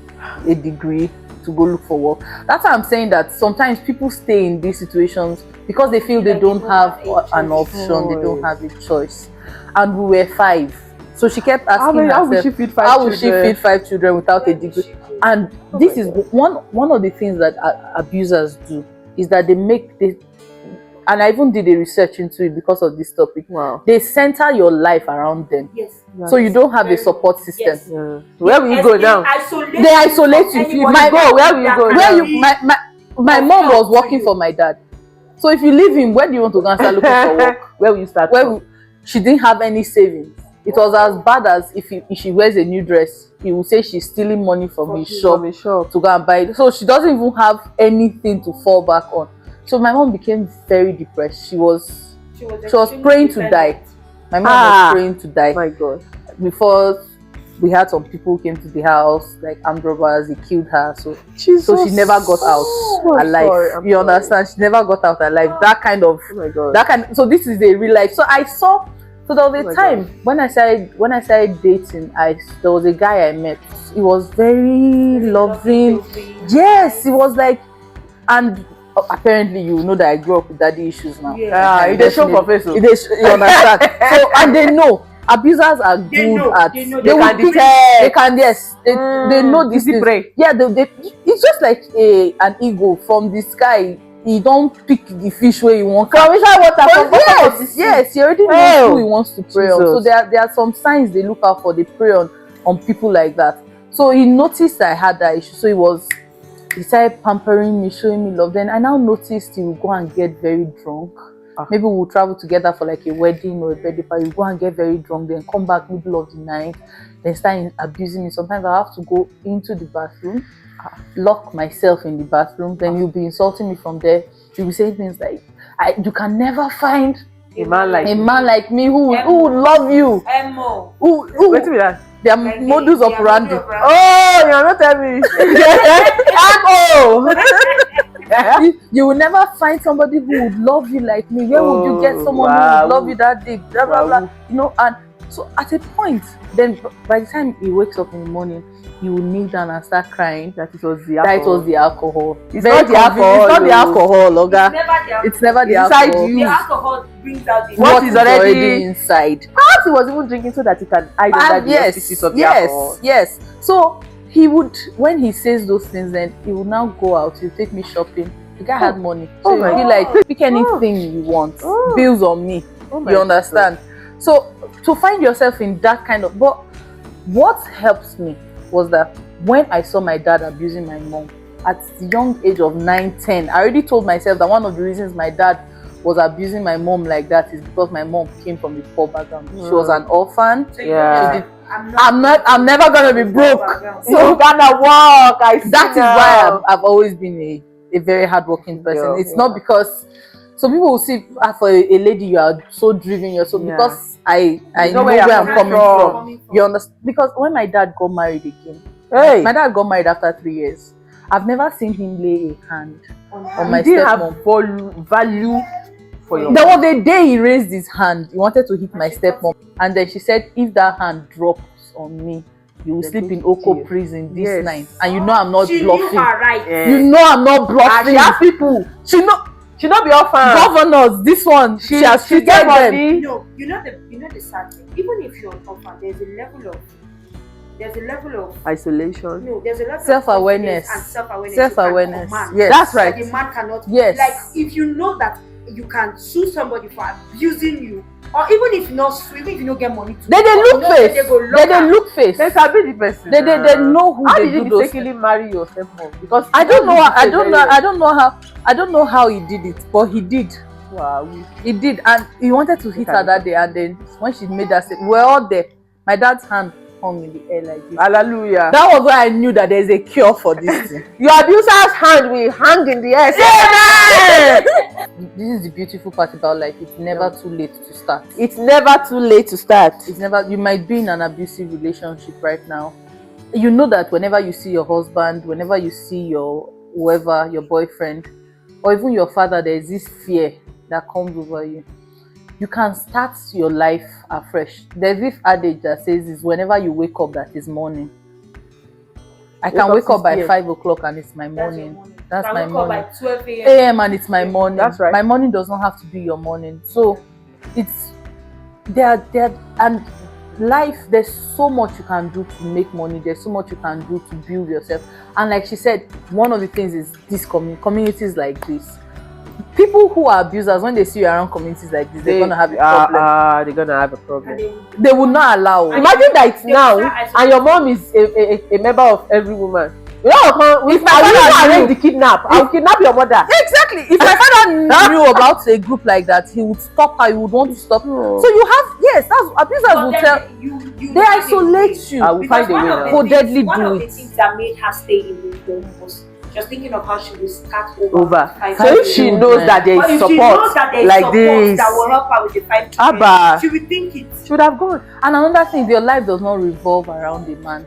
Speaker 3: degree to go look for work. That's why I'm saying that sometimes people stay in these situations because they feel they don't have an option, they don't have a choice. And we were 5. So she kept asking herself,
Speaker 1: how will she feed
Speaker 3: 5 children without a degree? And this is one of the things that abusers do, is that and I even did a research into it because of this topic.
Speaker 1: Wow.
Speaker 3: They center your life around them.
Speaker 2: Yes.
Speaker 3: So you don't have a support system.
Speaker 2: Yes.
Speaker 1: Yeah. Where will you go now?
Speaker 3: They isolate you.
Speaker 1: Where will you go?
Speaker 3: My mom was working for my dad. So if you leave him, where do you want to go and start looking for work?
Speaker 1: Where will you start?
Speaker 3: She didn't have any savings. It was as bad as if she wears a new dress, he will say she's stealing money from his shop to go and buy it. So she doesn't even have anything to fall back on. So my mom became very depressed. She was praying to die. My mom was praying to die.
Speaker 1: My God.
Speaker 3: Before we had some people who came to the house, like armed robbers, they killed her. So she never got out alive. You understand? She never got out alive. That kind of so this is a real life. So I saw. So there was a time when I started dating, there was a guy I met. He was very loving. Yes, he was like, and apparently you know that I grew up with daddy issues now.
Speaker 1: They show professor.
Speaker 3: You understand? So and they know abusers are good at. They know this. Yeah, it's just like an ego from the sky. He don't pick the fish where he wants. Yes, he already knows who he wants to prey on. So there are some signs they look out for. They prey on people like that. So he noticed I had that issue. So he started pampering me, showing me love. Then I now noticed he would go and get very drunk. Maybe we'll travel together for like a wedding or a birthday party. He'll go and get very drunk, then come back middle of the night, then start abusing me. Sometimes I have to go into the bathroom, lock myself in the bathroom, then you'll be insulting me from there. You'll be saying things like, you can never find
Speaker 1: A man like
Speaker 3: me who would love you. Who
Speaker 1: Wait a minute.
Speaker 3: their
Speaker 2: Like
Speaker 3: modus
Speaker 2: their
Speaker 3: operandi.
Speaker 2: modus operandi.
Speaker 1: Oh, you're not telling me.
Speaker 3: You will never find somebody who would love you like me. Where would you get someone who would love you that day? Blah blah blah. You know, and so at a point, then by the time he wakes up in the morning, he will kneel down and start crying
Speaker 1: That it was the
Speaker 3: that it
Speaker 1: alcohol.
Speaker 3: was the alcohol.
Speaker 1: It's not the alcohol.
Speaker 3: It's not the alcohol, Loga.
Speaker 2: It's never the alcohol.
Speaker 3: It's never the
Speaker 1: Inside
Speaker 3: alcohol.
Speaker 1: you.
Speaker 2: The alcohol brings out the
Speaker 1: What is already
Speaker 3: inside.
Speaker 1: Perhaps he was even drinking so that he can hide under the auspices of the alcohol.
Speaker 3: Yes. So he would, when he says those things, then he would now go out. He'll take me shopping. The guy had money, so
Speaker 1: Oh my
Speaker 3: he'll be like, pick anything you want. Bills on me.
Speaker 1: Oh
Speaker 3: You understand? So to find yourself in that kind of, but what helps me was that when I saw my dad abusing my mom at the young age of 9, 10, I already told myself that one of the reasons my dad was abusing my mom like that is because my mom came from a poor background. She was an orphan.
Speaker 2: So you
Speaker 1: Yeah.
Speaker 2: know,
Speaker 3: I'm never gonna be broke.
Speaker 1: So gonna walk.
Speaker 3: That is why I've always been a very hardworking person.
Speaker 1: Yeah,
Speaker 3: It's not because some people will see for a lady you are so driven, you're so because I know where I'm coming from. You understand? Because when my dad got married again, my dad got married after 3 years. I've never seen him lay a hand on my stepmom.
Speaker 1: Value for your.
Speaker 3: There was a day he raised his hand. He wanted to hit my stepmom, and then she said, "If that hand drops on me, you will sleep in Oko prison this night." And you know I'm not
Speaker 2: she
Speaker 3: bluffing.
Speaker 2: Knew her right.
Speaker 1: Yeah.
Speaker 3: You know I'm not bluffing.
Speaker 1: She has people. She not be orphan.
Speaker 3: Governors, this one, she has treated them.
Speaker 2: No, you know the sad thing. Even if you're an orphan, there's a level of
Speaker 1: isolation.
Speaker 2: No, there's a level
Speaker 3: self-awareness.
Speaker 2: And self-awareness.
Speaker 3: Self-awareness.
Speaker 1: Yes, that's right.
Speaker 2: That the man cannot.
Speaker 3: Yes.
Speaker 2: Like if you know that you can sue somebody for abusing you, or even if not sue, even if you don't get money to.
Speaker 3: They look face. They look face.
Speaker 1: They sabi the person.
Speaker 3: They know who
Speaker 1: how
Speaker 3: they
Speaker 1: did you
Speaker 3: do those
Speaker 1: mistakenly marry your stepmom? Because
Speaker 3: I don't know how he did it, but he did.
Speaker 1: Wow.
Speaker 3: He did, and he wanted to hit her that day, and then when she made that statement, we're all there. My dad's hand hung in the air like this.
Speaker 1: Hallelujah.
Speaker 3: That was why I knew that there's a cure for this thing.
Speaker 1: Your abuser's hand will hang in the air.
Speaker 3: This is the beautiful part about life. It's never too late to start.
Speaker 1: It's never too late to start.
Speaker 3: It's never. You might be in an abusive relationship right now. You know that whenever you see your husband, whenever you see your whoever, your boyfriend, or even your father, there is this fear that comes over you. You can start your life afresh. There's this adage that says is whenever you wake up, that is morning. I can wake up by 5 o'clock and it's my morning. That's my morning.
Speaker 2: By 12
Speaker 3: a.m. and it's my morning.
Speaker 1: That's right.
Speaker 3: My morning does not have to be your morning. So it's there and life, there's so much you can do to make money. There's so much you can do to build yourself. And like she said, one of the things is this communities like this. People who are abusers, when they see you around communities like this, they're gonna have a problem.
Speaker 1: They're gonna have a problem.
Speaker 3: They will not allow.
Speaker 1: Imagine that it's now, and your mom is a member of every woman. If my father arranged the kidnap, I'll kidnap your mother.
Speaker 3: Exactly. If my father knew about a group like that, he would stop her. He would want to stop.
Speaker 1: No.
Speaker 3: So you have that's abusers will tell. They isolate you.
Speaker 1: I will find a way now.
Speaker 3: Codedly
Speaker 2: One
Speaker 3: do
Speaker 2: of the
Speaker 3: it.
Speaker 2: things that made her stay in the home was just thinking of how she will start over.
Speaker 1: So if she knows that there is support like this,
Speaker 2: that will help her with the 5 children,
Speaker 1: Abba,
Speaker 2: she will think it.
Speaker 1: she would have gone.
Speaker 3: And another thing, your life does not revolve around a man.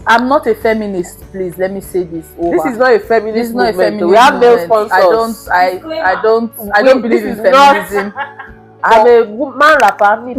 Speaker 3: I'm not a feminist, please. Let me say this over.
Speaker 1: This is not a feminist
Speaker 3: This is not a
Speaker 1: movement.
Speaker 3: feminist
Speaker 1: We have male
Speaker 3: movement.
Speaker 1: sponsors.
Speaker 3: I don't believe in feminism.
Speaker 1: I'm a man rapper. Me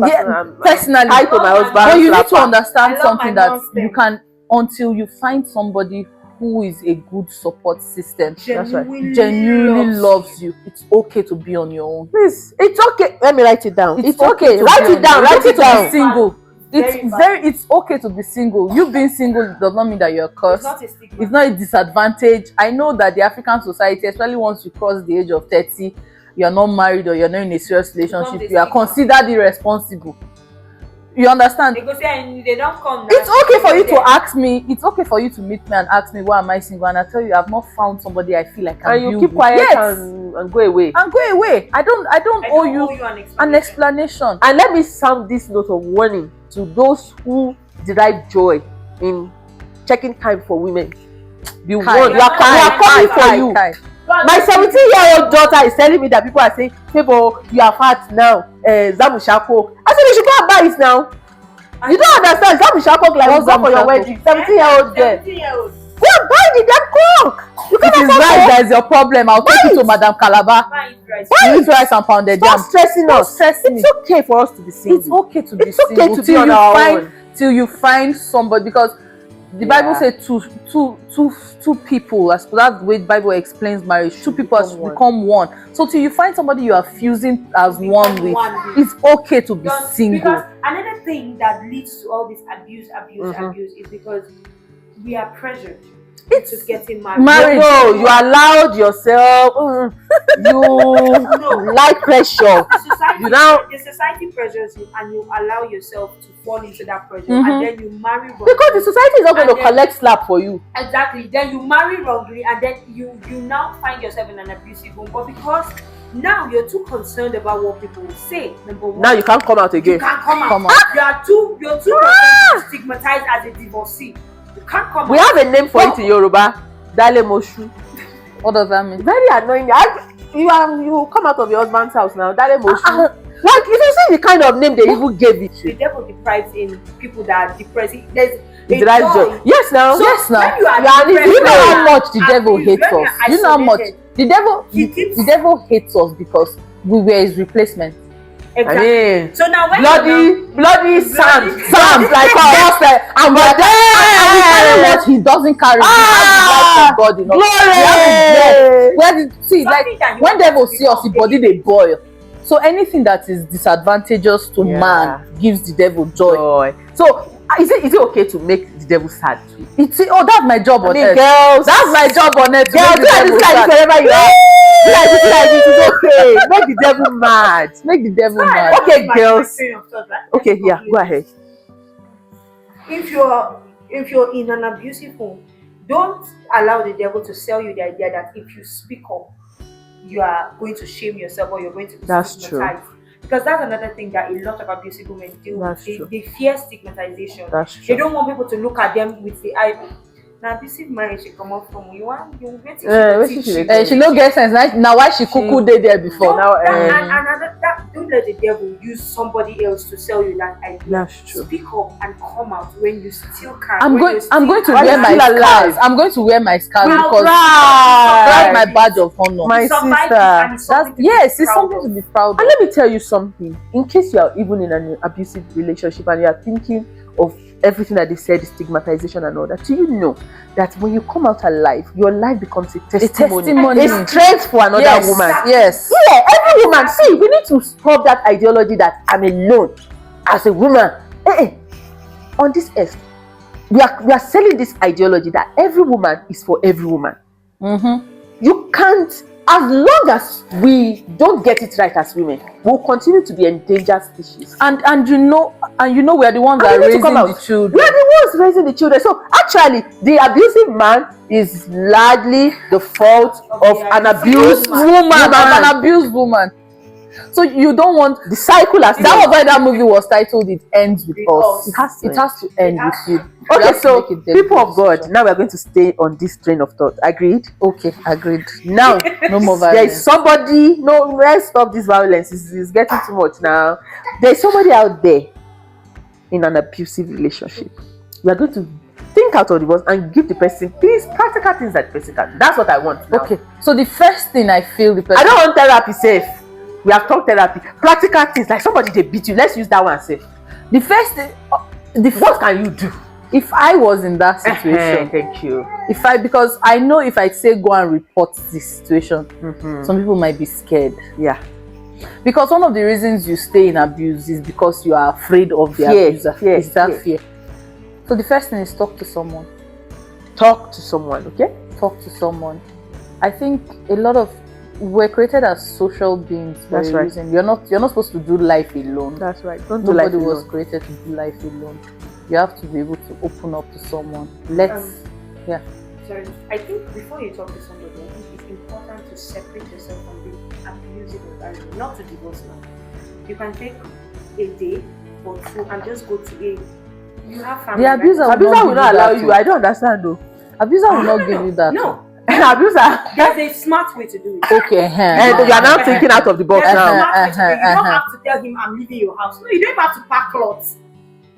Speaker 3: Personally,
Speaker 1: I to my husband.
Speaker 3: but you need to understand
Speaker 2: I love
Speaker 3: something
Speaker 2: my
Speaker 3: that
Speaker 2: mom's
Speaker 3: you can, until you find somebody who is a good support system, genuinely loves you. It's okay to be on your own.
Speaker 1: Please, it's okay. Let me write it down. It's
Speaker 3: okay.
Speaker 1: okay. Write it down. Write it down.
Speaker 3: Be single. It's okay to be single. You being single does not mean that you're cursed. It's not a disadvantage. I know that the African society, especially once you cross the age of 30, you're not married or you're not in a serious relationship, you are considered irresponsible. You understand?
Speaker 2: They go say they don't come now.
Speaker 3: It's okay for you to ask me. It's okay for you to meet me and ask me why am I single, and I tell you I've not found somebody I feel like I can.
Speaker 1: And you keep quiet and go away.
Speaker 3: And go away. I don't owe you an explanation.
Speaker 1: And let me sound this note of warning to those who derive joy in checking time for women. Be warned. We are coming for you. My 17-year-old daughter is telling me that people are saying, "People, you are fat now. Zamushako." I said, "You should go and buy it now." You don't understand. Zamushako like
Speaker 3: What's
Speaker 1: go for your
Speaker 3: Zamushako?
Speaker 1: wedding. 17-year-old girl.
Speaker 2: 17-year-old.
Speaker 1: Go and buy the damn coke. You
Speaker 3: It is rice that is your problem. I'll take you to Madame Calabar.
Speaker 2: Buy it rice.
Speaker 3: You eat rice and pounded
Speaker 1: Stop
Speaker 3: jam.
Speaker 1: stressing
Speaker 3: Don't
Speaker 1: us.
Speaker 3: stress me.
Speaker 1: It's okay for us to be single.
Speaker 3: It's okay to be
Speaker 1: It's okay
Speaker 3: single
Speaker 1: to be on our own.
Speaker 3: till you find somebody, because the Bible says two people, as that's the way the Bible explains marriage, two people has become one. So till you find somebody you are fusing as one with, it's okay to be single.
Speaker 2: Because another thing that leads to all this abuse is because we are pressured into getting married.
Speaker 1: No, you allowed yourself. You like pressure.
Speaker 2: The society pressures you, and you allow yourself to fall into that pressure, and then you marry wrongly.
Speaker 1: Because the society is not going to collect slap for you.
Speaker 2: Exactly. Then you marry wrongly, and then you now find yourself in an abusive home. But because now you're too concerned about what people will say, number one.
Speaker 1: Now you can't come out again.
Speaker 2: You can't come out. You're too concerned to stigmatized as a divorcee. You can't come out.
Speaker 1: We have a name for it in Yoruba. Dale Moshu.
Speaker 3: What does that mean?
Speaker 1: Very annoying. You come out of your husband's house now. Dale Moshu. Like, if you see the kind of name they even gave it.
Speaker 2: The devil deprives in people that are depressed. There's a
Speaker 1: joy. Yes, now.
Speaker 2: So
Speaker 3: yes, now.
Speaker 2: You
Speaker 3: know how much the devil hates us. You know how much the devil hates us because we were his replacement.
Speaker 2: Exactly.
Speaker 1: I mean,
Speaker 2: so now when
Speaker 1: bloody Sam like us,
Speaker 3: and we're there. And we carry what he doesn't carry. We have the light of God in us. See, like when devil see us, his body they boil. So anything that is disadvantageous to man gives the devil joy.
Speaker 1: So is it okay to make the devil sad too?
Speaker 3: That's my job on earth.
Speaker 1: Girls,
Speaker 3: that's my job on earth.
Speaker 1: Girls, do like this wherever you are. It's okay. Make the devil mad.
Speaker 3: Make the devil mad.
Speaker 1: Okay, girls. Okay, yeah, go ahead.
Speaker 2: If you're in an abusive home, don't allow the devil to sell you the idea that if you speak up, you are going to shame yourself or you're going to be stigmatized. Because that's another thing that a lot of abusive women do. They fear stigmatization.
Speaker 1: That's true.
Speaker 2: They don't want people to look at them with the eye. Now, abusive marriage, she come up from you want you wait
Speaker 3: she no get sense. Now why she cuckoo day there before?
Speaker 2: Don't let the devil use somebody else to sell you that idea.
Speaker 1: That's true.
Speaker 2: Speak up and come out when you still can.
Speaker 3: I'm going to wear my scars. I'm going to wear my scars because that's my badge of honor.
Speaker 1: My sister.
Speaker 3: It's something to be proud of.
Speaker 1: And let me tell you something. In case you are even in an abusive relationship and you are thinking of everything that they said, stigmatization and all that, do you know that when you come out alive, your life becomes a testimony. A strength for another woman.
Speaker 3: Yes.
Speaker 1: Yeah, every woman. See, we need to stop that ideology that I'm alone as a woman. On this earth, we are selling this ideology that every woman is for every woman. You can't. As long as we don't get it right as women, we'll continue to be endangered species.
Speaker 3: And you know we are the ones that are raising the children.
Speaker 1: We are the ones raising the children. So actually, the abusive man is largely the fault of an abused woman.
Speaker 3: So you don't want
Speaker 1: the cycle. That
Speaker 3: was why that movie was titled "It Ends with Us." It has to end with you.
Speaker 1: Okay, so people of God, now we are going to stay on this train of thought. Agreed?
Speaker 3: Okay, agreed.
Speaker 1: Now,
Speaker 3: no more violence.
Speaker 1: There is somebody. No, let's stop this violence. It's getting too much now. There is somebody out there in an abusive relationship. We are going to think out of the box and give the person these practical things that the person can. That's what I want now.
Speaker 3: Okay. So the first thing I feel the person.
Speaker 1: I don't want therapy safe. We have talked therapy. Practical things like somebody they beat you. Let's use that one safe. The first thing. What can you do?
Speaker 3: If I was in that situation,
Speaker 1: thank you.
Speaker 3: Because I know if I say go and report this situation, some people might be scared.
Speaker 1: Yeah.
Speaker 3: Because one of the reasons you stay in abuse is because you are afraid of the abuser. It's that fear. So the first thing is talk to someone.
Speaker 1: Talk to someone, okay?
Speaker 3: Talk to someone. I think we're created as social beings for a reason. You're not supposed to do life alone.
Speaker 1: That's right. Nobody
Speaker 3: was created to do life alone. You have to be able to open up to someone. Sorry.
Speaker 2: I think before you talk to somebody, I think it's important to separate yourself from the abusive environment, not to divorce now. You can take a day or two and just go to you have family.
Speaker 3: The abuser
Speaker 1: will not allow you. I don't understand though.
Speaker 3: Abuser will not give you that.
Speaker 2: No.
Speaker 1: an abuser.
Speaker 2: There's a smart way to do it.
Speaker 3: Okay.
Speaker 1: And you are now thinking out of the box
Speaker 2: There's a
Speaker 1: now.
Speaker 2: smart way to do it. You don't have to tell him I'm leaving your house. No, you don't even have to pack clothes.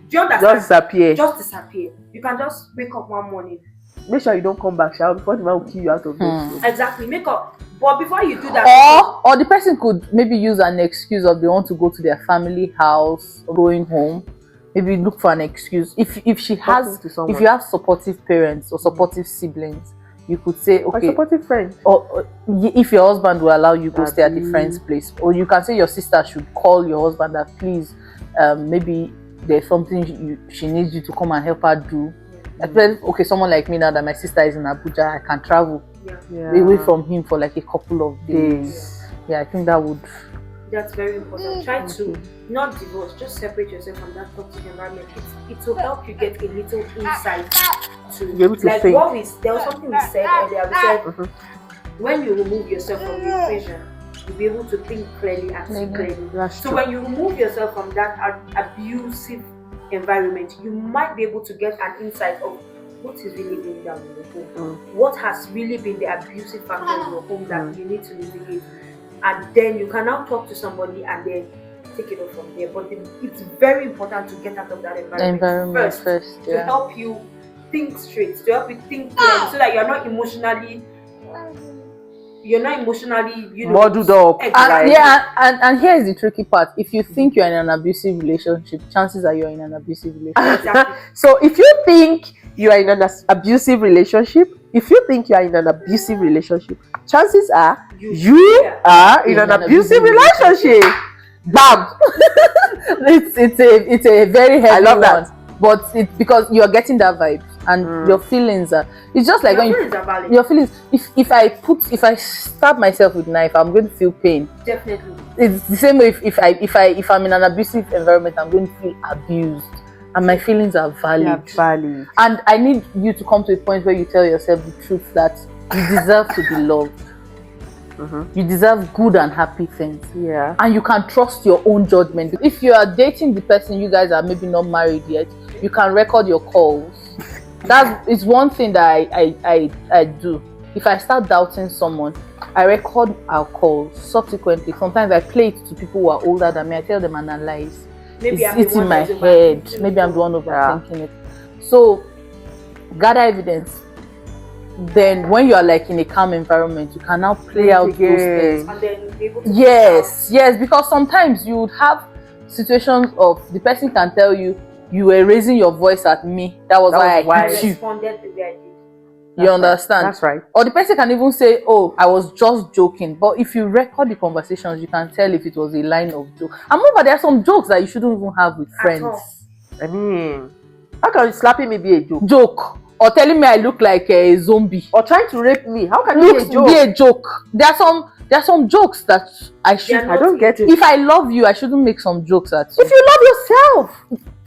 Speaker 2: Do you understand?
Speaker 1: Just disappear.
Speaker 2: Just disappear. You can just wake up one morning.
Speaker 1: Make sure you don't come back, shall, before the man will kill you out of bed.
Speaker 2: Exactly. Make up. But before you do that,
Speaker 3: or the person could maybe use an excuse of they want to go to their family house or going home. Maybe look for an excuse. If she has, if you have supportive parents or supportive siblings, you could say, okay,
Speaker 1: a supportive friend.
Speaker 3: Or if your husband will allow you go stay at the friend's place, or you can say your sister should call your husband that please, maybe there's something she needs you to come and help her do. Okay, someone like me now that my sister is in Abuja, I can travel away from him for like a couple of days. Yeah, I think that would.
Speaker 2: That's very important. Try to not divorce, just separate yourself from that toxic environment. It will help you get a little insight to
Speaker 1: be able to
Speaker 2: like
Speaker 1: think.
Speaker 2: There was something we said earlier. We said when you remove yourself from the equation, you'll be able to think clearly and see clearly. So when you remove yourself from that abusive environment, you might be able to get an insight of what is really going down in your home. What has really been the abusive factor in your home that you need to mitigate. And then you can now talk to somebody and then take it off from there. But it's very important to get out of that environment first to help you think straight, to help you think clearly, so that you're not emotionally,
Speaker 1: muddled up.
Speaker 2: Exactly.
Speaker 3: And here is the tricky part. If you think you're in an abusive relationship, chances are you're in an abusive relationship.
Speaker 2: Exactly.
Speaker 1: So if you think you are in an abusive relationship, chances are you are in an abusive relationship. Bam!
Speaker 3: it's a very heavy
Speaker 1: I love
Speaker 3: one,
Speaker 1: that.
Speaker 3: but it's because you're getting that vibe and your feelings are. It's just like your feelings. If I stab myself with a knife, I'm going to feel pain.
Speaker 2: Definitely.
Speaker 3: It's the same way if I'm in an abusive environment, I'm going to feel abused. And my feelings are valid. And I need you to come to a point where you tell yourself the truth that you deserve to be loved. You deserve good and happy things.
Speaker 1: Yeah.
Speaker 3: And you can trust your own judgment. If you are dating the person, you guys are maybe not married yet, you can record your calls. That is one thing that I do. If I start doubting someone, I record our calls. Subsequently, sometimes I play it to people who are older than me. I tell them analyze. It's in my head. Maybe I'm the one overthinking it. So gather evidence. Then when you are like in a calm environment, you can now play out those things.
Speaker 2: And then be able to
Speaker 3: yes, because sometimes you would have situations of the person can tell you were raising your voice at me. That was why I hit you.
Speaker 2: Responded the way I did.
Speaker 3: You understand?
Speaker 1: That's right.
Speaker 3: Or the person can even say, oh, I was just joking. But if you record the conversations, you can tell if it was a line of joke. And moreover, there are some jokes that you shouldn't even have with friends.
Speaker 1: I mean, how can slapping me be a joke?
Speaker 3: Joke. Or telling me I look like a zombie.
Speaker 1: Or trying to rape me. How can it
Speaker 3: be a joke? There are some jokes that I
Speaker 1: don't get it.
Speaker 3: If I love you, I shouldn't make some jokes at you.
Speaker 1: If you love yourself,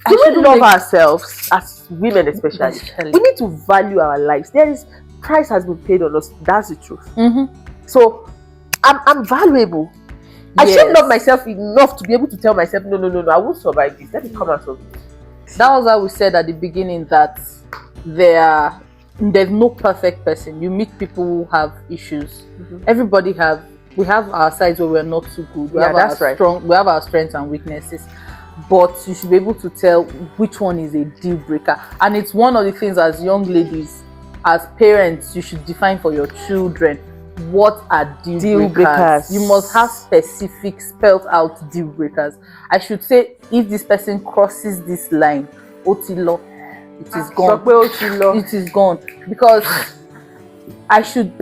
Speaker 1: we love ourselves as women especially. We need to value our lives. Price has been paid on us. That's the truth. So I'm valuable. I should love myself enough to be able to tell myself, no, I won't survive this. Let me come out of it.
Speaker 3: That was why we said at the beginning that there's no perfect person. You meet people who have issues. We have our sides where we're not too good. We have our strengths and weaknesses. But you should be able to tell which one is a deal breaker. And it's one of the things as young ladies, as parents, you should define for your children what are deal breakers. You must have specific spelled out deal breakers. I should say, if this person crosses this line, Otilo, it is gone. It is gone. Because I should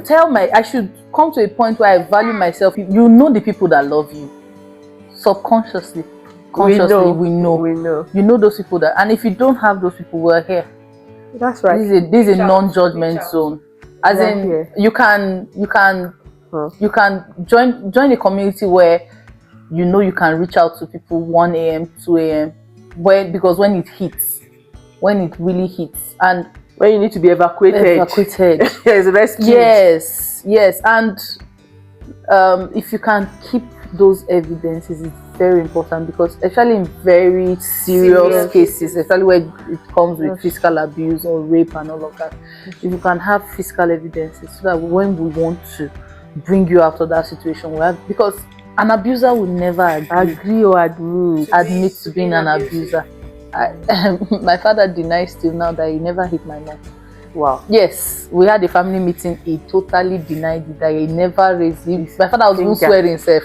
Speaker 3: come to a point where I value myself. You know the people that love you. Subconsciously. Consciously, we know. You know those people that, and if you don't have those people, we're here.
Speaker 1: That's right.
Speaker 3: This is a non-judgment zone. As in, you can join a community where you can reach out to people 1 a.m., 2 a.m. Because when it really hits, and
Speaker 1: when you need to be evacuated.
Speaker 3: Yes, rescued. Yes, and if you can keep those evidences is very important, because especially in very serious cases, especially where it comes with physical abuse or rape and all of that, if you can have physical evidences, so that when we want to bring you out of that situation, we have, because an abuser will never agree or admit to being an abuser. My father denies still now that he never hit my mom.
Speaker 1: Wow.
Speaker 3: Yes, we had a family meeting. He totally denied it, that he never raised him. My father was even swearing himself.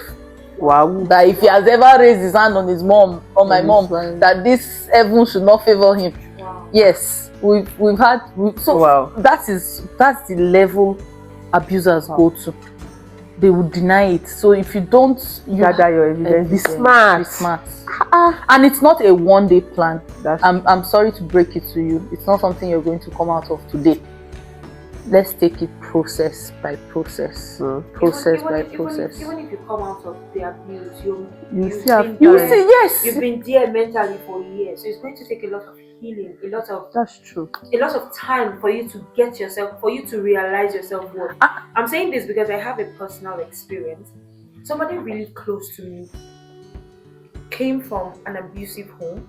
Speaker 1: Wow.
Speaker 3: That if he has ever raised his hand on his mom, on my mom, that this heaven should not favor him.
Speaker 2: Wow.
Speaker 3: Yes, we've had. So that's the level abusers go to. They would deny it. So if you don't
Speaker 1: gather your evidence, be smart.
Speaker 3: And it's not a one-day plan. I'm sorry to break it to you. It's not something you're going to come out of today. Let's take it process by process. Process by process.
Speaker 2: Even if you come out of the abuse, you see,
Speaker 3: yes,
Speaker 2: you've been there mentally for years. So it's going to take a lot of healing,
Speaker 1: that's true.
Speaker 2: A lot of time for you to get yourself, for you to realize your self-worth. I'm saying this because I have a personal experience. Somebody really close to me came from an abusive home.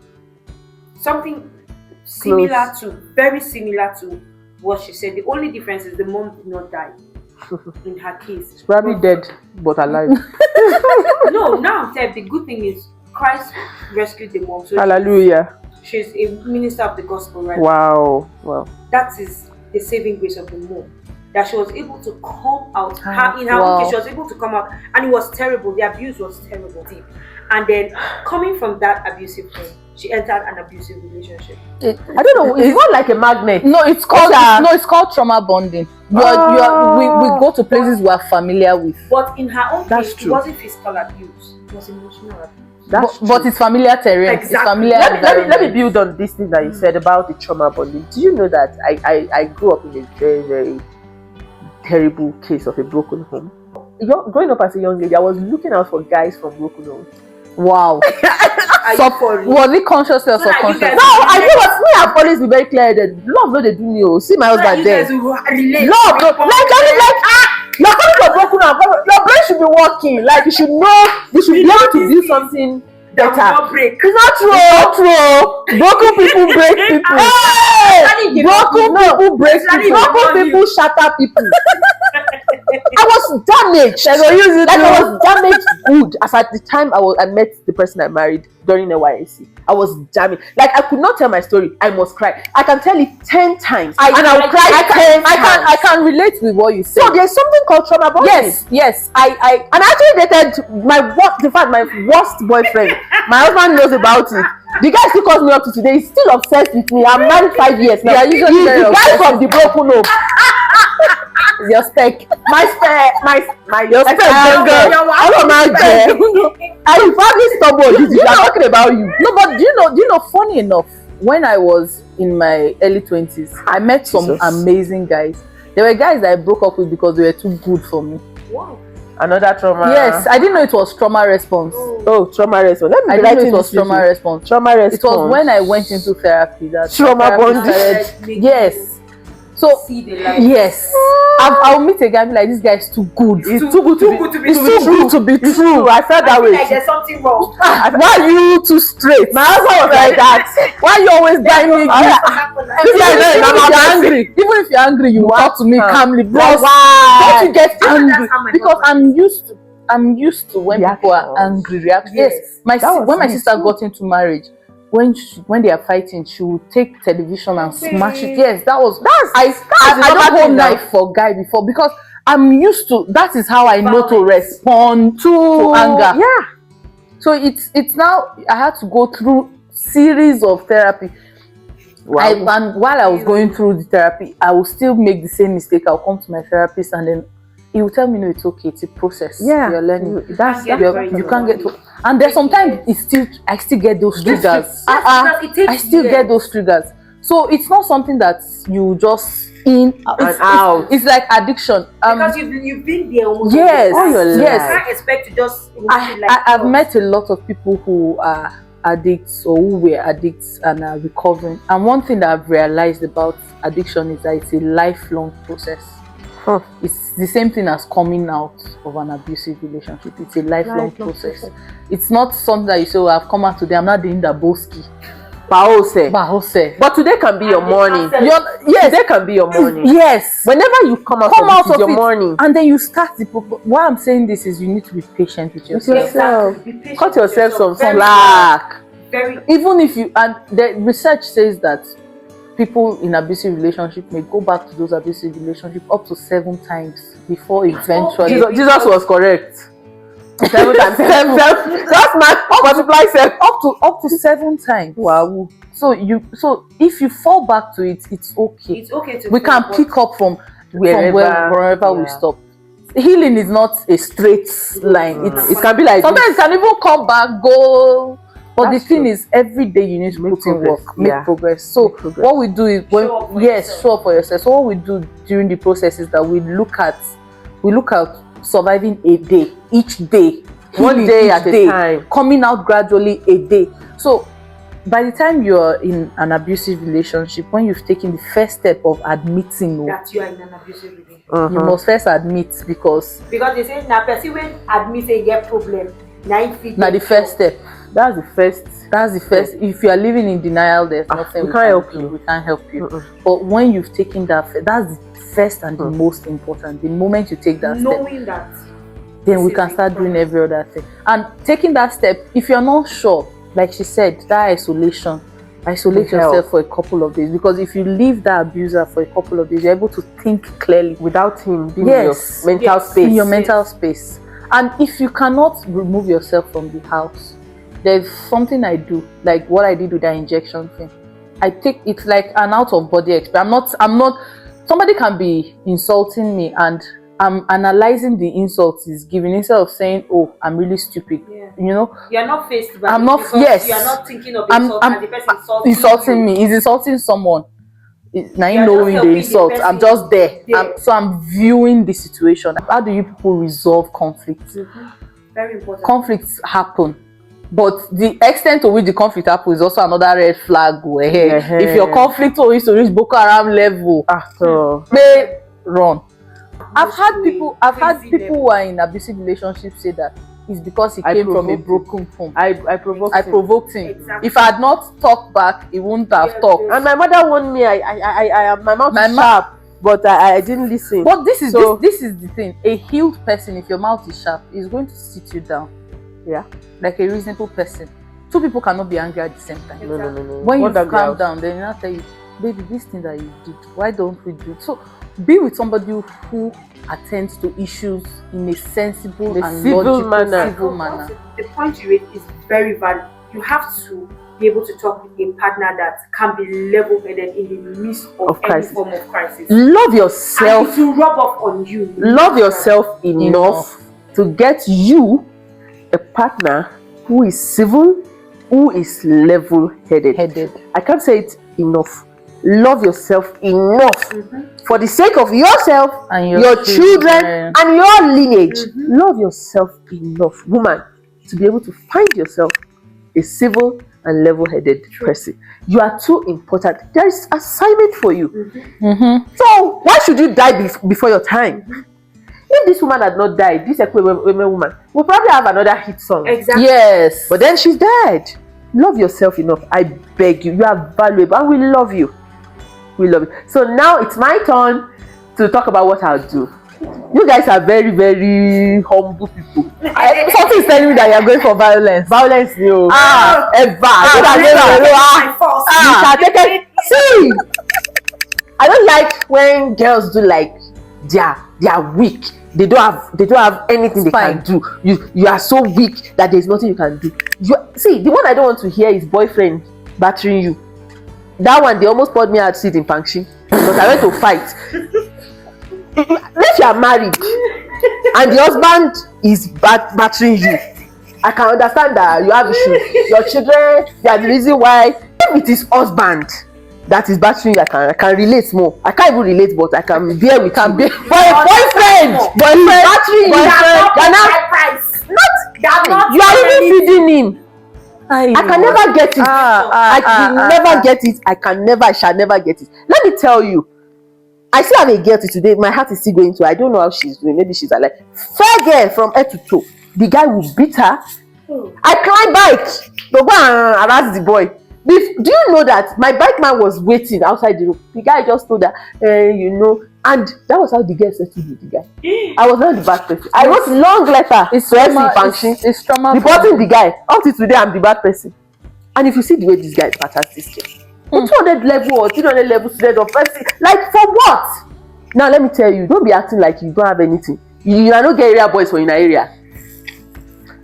Speaker 2: Something very similar to what she said. The only difference is the mom did not die in her case.
Speaker 1: She's probably dead, but alive.
Speaker 2: No, now I'm telling you, the good thing is Christ rescued the mom. So
Speaker 1: hallelujah.
Speaker 2: She's a minister of the gospel, right?
Speaker 1: Wow.
Speaker 2: That is the saving grace of the mom. That she was able to come out in her own case. She was able to come out, and it was terrible. The abuse was terrible, deep. And then coming from that abusive home, she entered an abusive relationship.
Speaker 1: I don't know. It's not like a magnet.
Speaker 3: No, it's called trauma bonding. We go to places we are familiar with.
Speaker 2: But in her own case, it wasn't physical abuse. It was emotional abuse.
Speaker 3: But it's familiar terrain.
Speaker 2: Exactly.
Speaker 3: It's familiar.
Speaker 1: Let me build on this thing that you said about the trauma bonding. Do you know that I grew up in a very, very terrible case of a broken home? Growing up as a young lady, I was looking out for guys from broken homes.
Speaker 3: Wow. Was it consciously or subconsciously?
Speaker 1: No, I know what me. I've always been very clear that love no they do me. See my husband there. Love, you're coming from broken home. Your brain should be working. Like you should know. You should be able to do something better. It's not true. Broken people break people. Broken people break people. Broken people shatter people. I was damaged. I was damaged good. As at the time I met the person I married during NYSC. I was damaged. Like I could not tell my story. I must cry. I can tell it 10 times. I will cry 10 times.
Speaker 3: I can relate with what you say.
Speaker 1: So there's something called trauma bonding.
Speaker 3: Yes.
Speaker 1: I actually dated my worst boyfriend. My husband knows about it. The guy still calls me up to today. He's still obsessed with me. I'm married 5 years now. He's the guy from the broken home.
Speaker 3: Your spec.
Speaker 1: My spec. Your spec. I'm probably stubborn. I'm talking about you.
Speaker 3: No, but do you know? Funny enough, when I was in my early 20s, I met some amazing guys. There were guys that I broke up with because they were too good for me.
Speaker 2: Wow.
Speaker 1: Another trauma.
Speaker 3: Yes, I didn't know it was trauma response.
Speaker 1: Oh, trauma response.
Speaker 3: I didn't know it was trauma response.
Speaker 1: Trauma response.
Speaker 3: It was when I went into therapy that
Speaker 1: trauma bonding.
Speaker 3: Yes. So
Speaker 2: see the light.
Speaker 3: Yes, I'll meet a guy and be like, this guy is too good.
Speaker 1: It's too good to be true. I felt that way.
Speaker 2: Like there's something wrong.
Speaker 3: Why are you too straight?
Speaker 1: My husband was like that.
Speaker 3: Why you always buying me gifts? Even if you're angry, you talk to me calmly. Don't you get angry? Because I'm used to when people are angry. Yes. When my sister got into marriage, when they are fighting, she would take television and smash it. Yes, I don't hold knife for guy before because I'm used to. That is how I know to respond to anger.
Speaker 1: Yeah.
Speaker 3: So it's now I had to go through series of therapy. Wow. And while I was going through the therapy, I will still make the same mistake. I'll come to my therapist and then he will tell me, no, it's okay. It's a process.
Speaker 1: Yeah,
Speaker 3: you're learning.
Speaker 2: You can't
Speaker 3: get to. And there's sometimes I still get those triggers. I still get those triggers. So it's not something that you just out. It's like addiction.
Speaker 2: Because you've been there almost.
Speaker 3: Yes.
Speaker 2: You can't expect to just.
Speaker 3: I've met a lot of people who are addicts or who were addicts and are recovering. And one thing that I've realized about addiction is that it's a lifelong process. It's the same thing as coming out of an abusive relationship. It's a lifelong process. It's not something that you say, I've come out today, I'm not doing the boski.
Speaker 1: Bahose. But today can be your morning. Yes, today can be your morning.
Speaker 3: Yes.
Speaker 1: Whenever you come out of your morning.
Speaker 3: And then you start why I'm saying this is you need to be patient with yourself.
Speaker 2: Exactly.
Speaker 1: Cut yourself some slack.
Speaker 3: Even if you, and the research says that people in abusive relationship may go back to those abusive relationships up to 7 times before eventually.
Speaker 1: Jesus was correct. 7 times. That's my multiply 7
Speaker 3: up to 7 times.
Speaker 1: Wow.
Speaker 3: So if you fall back to it, it's okay.
Speaker 2: It's okay to.
Speaker 3: We can pick up from wherever we stop. Healing is not a straight line.
Speaker 1: It can be like
Speaker 3: sometimes it can even come back, go. But the thing is, every day you need to put in work, make progress. So what we do is show up for yourself. So what we do during the process is that we look at surviving a day, each day,
Speaker 1: one day at a time,
Speaker 3: coming out gradually a day. So by the time you're in an abusive relationship, when you've taken the first step of admitting
Speaker 2: that you are in an abusive relationship,
Speaker 3: you must first admit because
Speaker 2: they say now person when admit a get problem,
Speaker 3: now the first step. That's the first. If you are living in denial, there's nothing we can't help you. We can't help you. But when you've taken that, that's the first and the most important. The moment you take that
Speaker 2: knowing
Speaker 3: step,
Speaker 2: that,
Speaker 3: then we can start doing every other thing. And taking that step, if you're not sure, like she said, that isolate yourself for a couple of days. Because if you leave that abuser for a couple of days, you're able to think clearly
Speaker 1: without him being in your mental space.
Speaker 3: In your mental space. And if you cannot remove yourself from the house, there's something I do, like what I did with that injection thing. I take it's like an out of body experience. I'm not. Somebody can be insulting me, and I'm analyzing the insults he's giving instead of saying, "Oh, I'm really stupid."
Speaker 2: Yeah.
Speaker 3: You know,
Speaker 2: you're not faced by.
Speaker 3: I'm not. Yes,
Speaker 2: you are not thinking of insult, and the person
Speaker 3: insulting me. He's insulting someone. Now you knowing the insult. I'm just there. So I'm viewing the situation. How do you people resolve conflicts?
Speaker 2: Very important.
Speaker 3: Conflicts happen. But the extent to which the conflict happens is also another red flag. If your conflict is to reach Boko Haram level, they run. I've had people who are in abusive relationships say that it's because he came from a broken home. I provoked him.
Speaker 2: Exactly.
Speaker 3: If I had not talked back, he wouldn't have talked.
Speaker 1: And my mother warned me. My mouth is sharp, but I didn't listen.
Speaker 3: But this is the thing. A healed person, if your mouth is sharp, is going to sit you down. Yeah. Like a reasonable person. 2 people cannot be angry at the same time.
Speaker 1: No.
Speaker 3: When you calm down, then you tell you, baby, this thing that you did, why don't we do it? So be with somebody who attends to issues in a sensible and logical manner.
Speaker 2: The point you raised is very valid. You have to be able to talk with a partner that can be level-headed in the midst of any form of crisis.
Speaker 1: Love yourself.
Speaker 2: And to rub off on you.
Speaker 1: Love yourself enough to get you a partner who is civil, who is level-headed. I can't say it enough. Love yourself enough for the sake of yourself and your children and your lineage. Love yourself enough, woman, to be able to find yourself a civil and level-headed person. You are too important. There is assignment for you. So why should you die before your time? If this woman had not died, this woman will probably have another hit song.
Speaker 2: Exactly.
Speaker 3: Yes.
Speaker 1: But then she's dead. Love yourself enough. I beg you. You are valuable and we love you. We love you. So now it's my turn to talk about what I'll do. You guys are very, very humble people.
Speaker 3: Something is telling me that you are going for violence.
Speaker 1: Violence, no. See, I don't like when girls do like they are weak. They don't have anything they can do. You are so weak that there's nothing you can do. See, the one I don't want to hear is boyfriend battering you. That one, they almost poured me out seed in Pangshi because I went to fight. If you are married and the husband is battering you, I can understand that you have issues. Your children, they are the reason why. If it is husband that is battering you, I can relate more. I can't even relate, but I can bear with you. But a boyfriend battering you, you are even feeding him. I can never get it. I can never get it. I shall never get it. Let me tell you, I still have a girl till today. My heart is still going to her. I don't know how she's doing. Maybe she's alive. Fair girl from head to toe. The guy will beat her. I climb bike to go and harass the boy. Do you know that my bike man was waiting outside the room? The guy just told her, and that was how the girl settled with the guy. I was not the bad person. I wrote long letter to FC function reporting the guy. Up to today, I'm the bad person. And if you see the way this guy patterns this girl, 200 level or 300 level student of person, like for what? Now let me tell you, don't be acting like you don't have anything. You are not get area boys for in an area.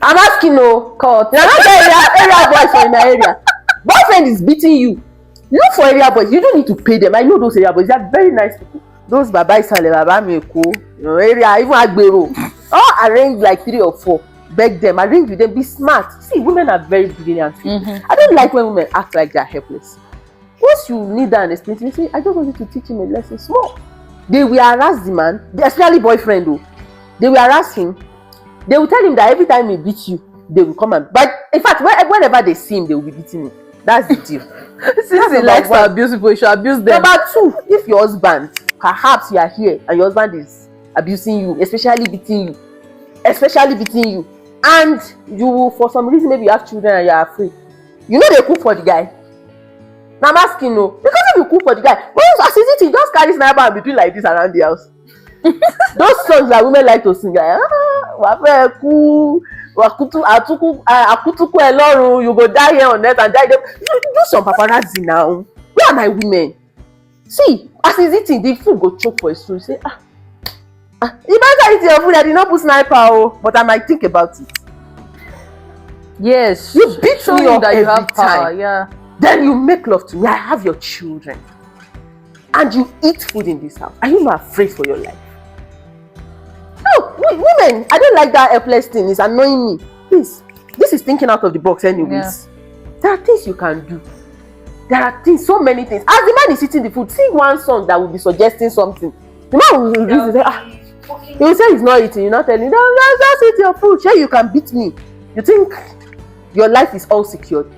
Speaker 1: I'm asking no, court. You are not get area boys for in an area. Boyfriend is beating you. Look for area boys. You don't need to pay them. I know those area boys. They are very nice people. Those baba isale, baba meko, area, even agbero. All arrange like 3 or 4. Beg them, arrange with them, be smart. See, women are very brilliant people. I don't like when women act like they are helpless. Once you need that and explain to me, say, I just wanted to teach him a lesson small. They will harass the man, especially boyfriend though. They will harass him. They will tell him that every time he beats you, they will come and. But in fact, whenever they see him, they will be beating him. That's the deal.
Speaker 3: Since he likes to abuse people, you should abuse them.
Speaker 1: Number 2, if your husband, perhaps you are here and your husband is abusing you, especially beating you, and you, for some reason, maybe you have children and you are afraid. You know they cook for the guy. Now I'm asking no, because if you cook for the guy, as is it, you just carry sniper and be doing like this around the house. Those songs that women like to sing, you go die here on earth and die there. You do some paparazzi now. Where are my women? See, as is eating, the food go choke for a story. Say, you better eat your food. I did not put sniper, but I might think about it.
Speaker 3: Yes,
Speaker 1: you beat me up
Speaker 3: that you
Speaker 1: every
Speaker 3: have power,
Speaker 1: time.
Speaker 3: yeah.
Speaker 1: Then you make love to me. I have your children, and you eat food in this house. Are you not afraid for your life? No, women, I don't like that helpless thing. It's annoying me. Please, this is thinking out of the box anyways. Yeah. There are things you can do. There are things, so many things. As the man is eating the food, sing one song that will be suggesting something. The man will read it and say, he will say he's not eating. You're not telling him, no, just eat your food. Sure, you can beat me. You think your life is all secured.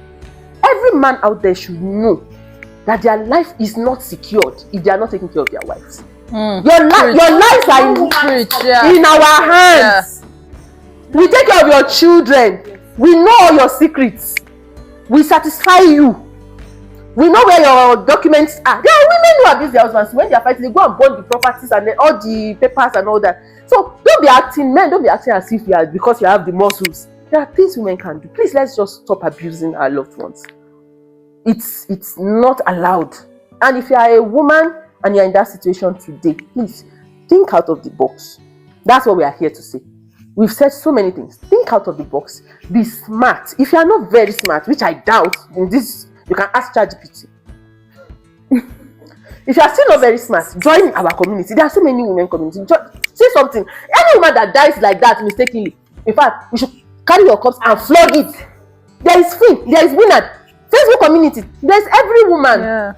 Speaker 1: Every man out there should know that their life is not secured if they are not taking care of their wives. Your lives are in our hands. We take care of your children. We know all your secrets. We satisfy you. We know where your documents are. There are women who abuse their husbands. When they are fighting, they go and burn the properties and then all the papers and all that. So don't be acting as if because you have the muscles. There are things women can do. Please, let's just stop abusing our loved ones. It's not allowed. And if you are a woman and you're in that situation today, please think out of the box. That's what we are here to say. We've said so many things. Think out of the box. Be smart. If you are not very smart, which I doubt, in this you can ask ChatGPT. If you are still not very smart, join our community. There are so many women community. Say something. Any woman that dies like that mistakenly, in fact, you should carry your cups and flog it. There is free. There is winner. Facebook community. There's every woman.
Speaker 3: Yeah.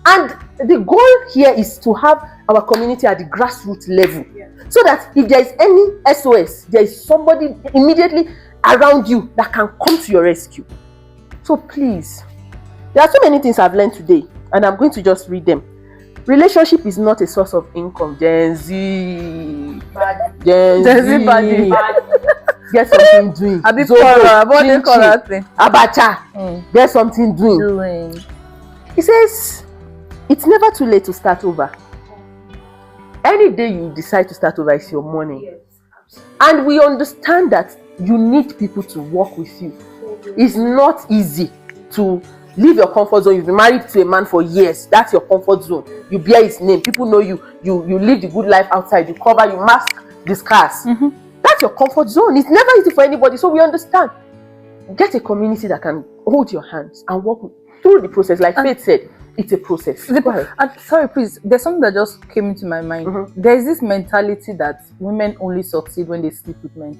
Speaker 1: And the goal here is to have our community at the grassroots level. Yeah. So that if there is any SOS, there is somebody immediately around you that can come to your rescue. So please, there are so many things I've learned today, and I'm going to just read them. Relationship is not a source of income. Gen Z. Gen Z. Get something doing. Abacha. Get something doing. He says, it's never too late to start over. Any day you decide to start over is your morning. Yes, and we understand that you need people to work with you. It's not easy to leave your comfort zone. You've been married to a man for years. That's your comfort zone. You bear his name. People know you. You live the good life outside. You cover, you mask the scars. That's your comfort zone. It's never easy for anybody. So we understand. Get a community that can hold your hands and walk through the process. Like Faith said, it's a process.
Speaker 3: Sorry, please. There's something that just came into my mind. There's this mentality that women only succeed when they sleep with men.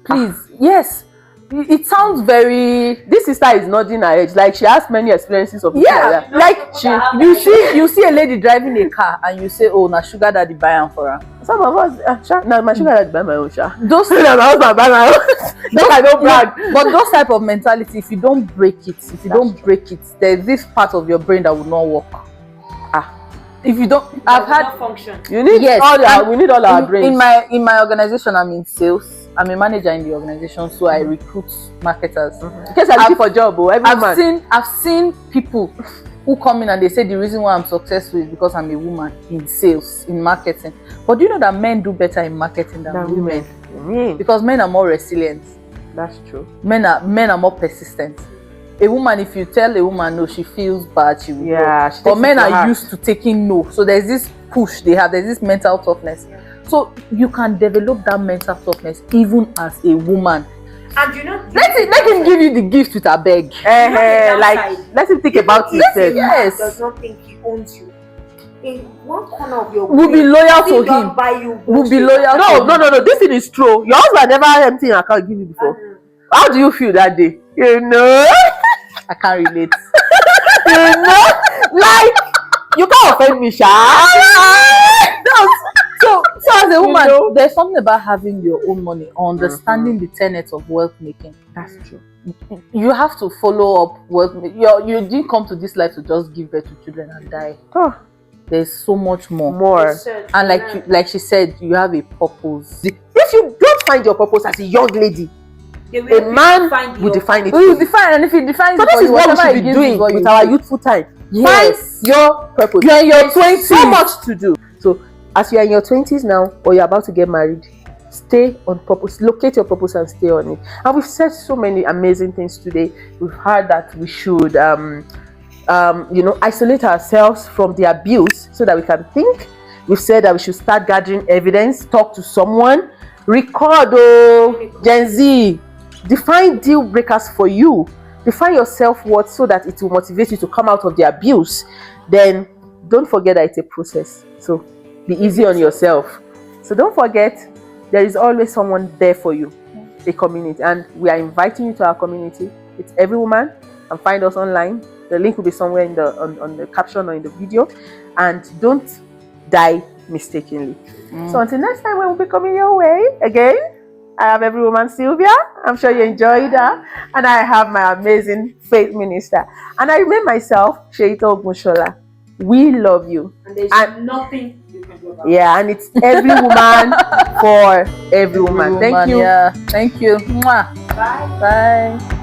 Speaker 3: Please, yes. It sounds very.
Speaker 1: This sister is nodding her head like she has many experiences of.
Speaker 3: Yeah, like you see a lady driving a car and you say, "Oh, na sugar daddy buy am for her."
Speaker 1: Some of us, my sugar daddy buy my own car.
Speaker 3: Those
Speaker 1: my husband buy my own. Don't I don't brag.
Speaker 3: But those type of mentality, if you don't break it, there's this part of your brain that will not work. if you don't, I've had
Speaker 2: function.
Speaker 1: You need
Speaker 3: Yes,
Speaker 1: we need all our brains.
Speaker 3: in my organization. I'm in sales. I'm a manager in the organization, so I recruit marketers.
Speaker 1: In case I'm looking for a job,
Speaker 3: I've seen people who come in and they say the reason why I'm successful is because I'm a woman in sales, in marketing. But do you know that men do better in marketing than women? Because men are more resilient.
Speaker 1: That's true.
Speaker 3: Men are more persistent. A woman, if you tell a woman no, she feels bad, she will go. But men are used to taking no. So there's this push they have, there's this mental toughness. So you can develop that mental toughness even as a woman.
Speaker 2: And you know,
Speaker 3: let him give you the gift with a beg.
Speaker 1: Like let him think about it.
Speaker 2: Yes. Does not think he owns you. In one corner of your
Speaker 3: will be loyal to him. Will be loyal.
Speaker 1: No. This thing is true. Your husband never had anything I can't give you before. How do you feel that day? You know,
Speaker 3: I can't relate.
Speaker 1: you know, like you can't offend me, Sha.
Speaker 3: So as a woman, there's something about having your own money, understanding the tenets of wealth making.
Speaker 1: That's true.
Speaker 3: You have to follow up wealth. You didn't come to this life to just give birth to children and die. There's so much more. And like she said, you have a purpose.
Speaker 1: If you don't find your purpose as a young lady, a man will define it.
Speaker 3: Will define, and if he defines it,
Speaker 1: this is what we should be doing with our youthful time.
Speaker 3: Yes.
Speaker 1: Find your purpose.
Speaker 3: You're in your 20s.
Speaker 1: So much to do. So as you are in your 20s now, or you're about to get married, stay on purpose. Locate your purpose and stay on it. And we've said so many amazing things today. We've heard that we should isolate ourselves from the abuse so that we can think. We've said that we should start gathering evidence, talk to someone, record. Gen Z, define deal breakers for you. Define your self-worth so that it will motivate you to come out of the abuse. Then don't forget that it's a process. So be easy on yourself. So don't forget, there is always someone there for you, a community. And we are inviting you to our community. It's Every Woman. And find us online. The link will be somewhere in the on the caption or in the video. And don't die mistakenly. So until next time, when we'll be coming your way again, I have Every Woman Sylvia. I'm sure you enjoyed her. And I have my amazing faith minister. And I remain myself, Sheito Ogunshola. We love you.
Speaker 2: And there's nothing you can do about it.
Speaker 1: Yeah, and it's Every Woman for Every Woman. Thank you.
Speaker 3: Yeah. Thank you. Mwah.
Speaker 2: Bye.
Speaker 3: Bye.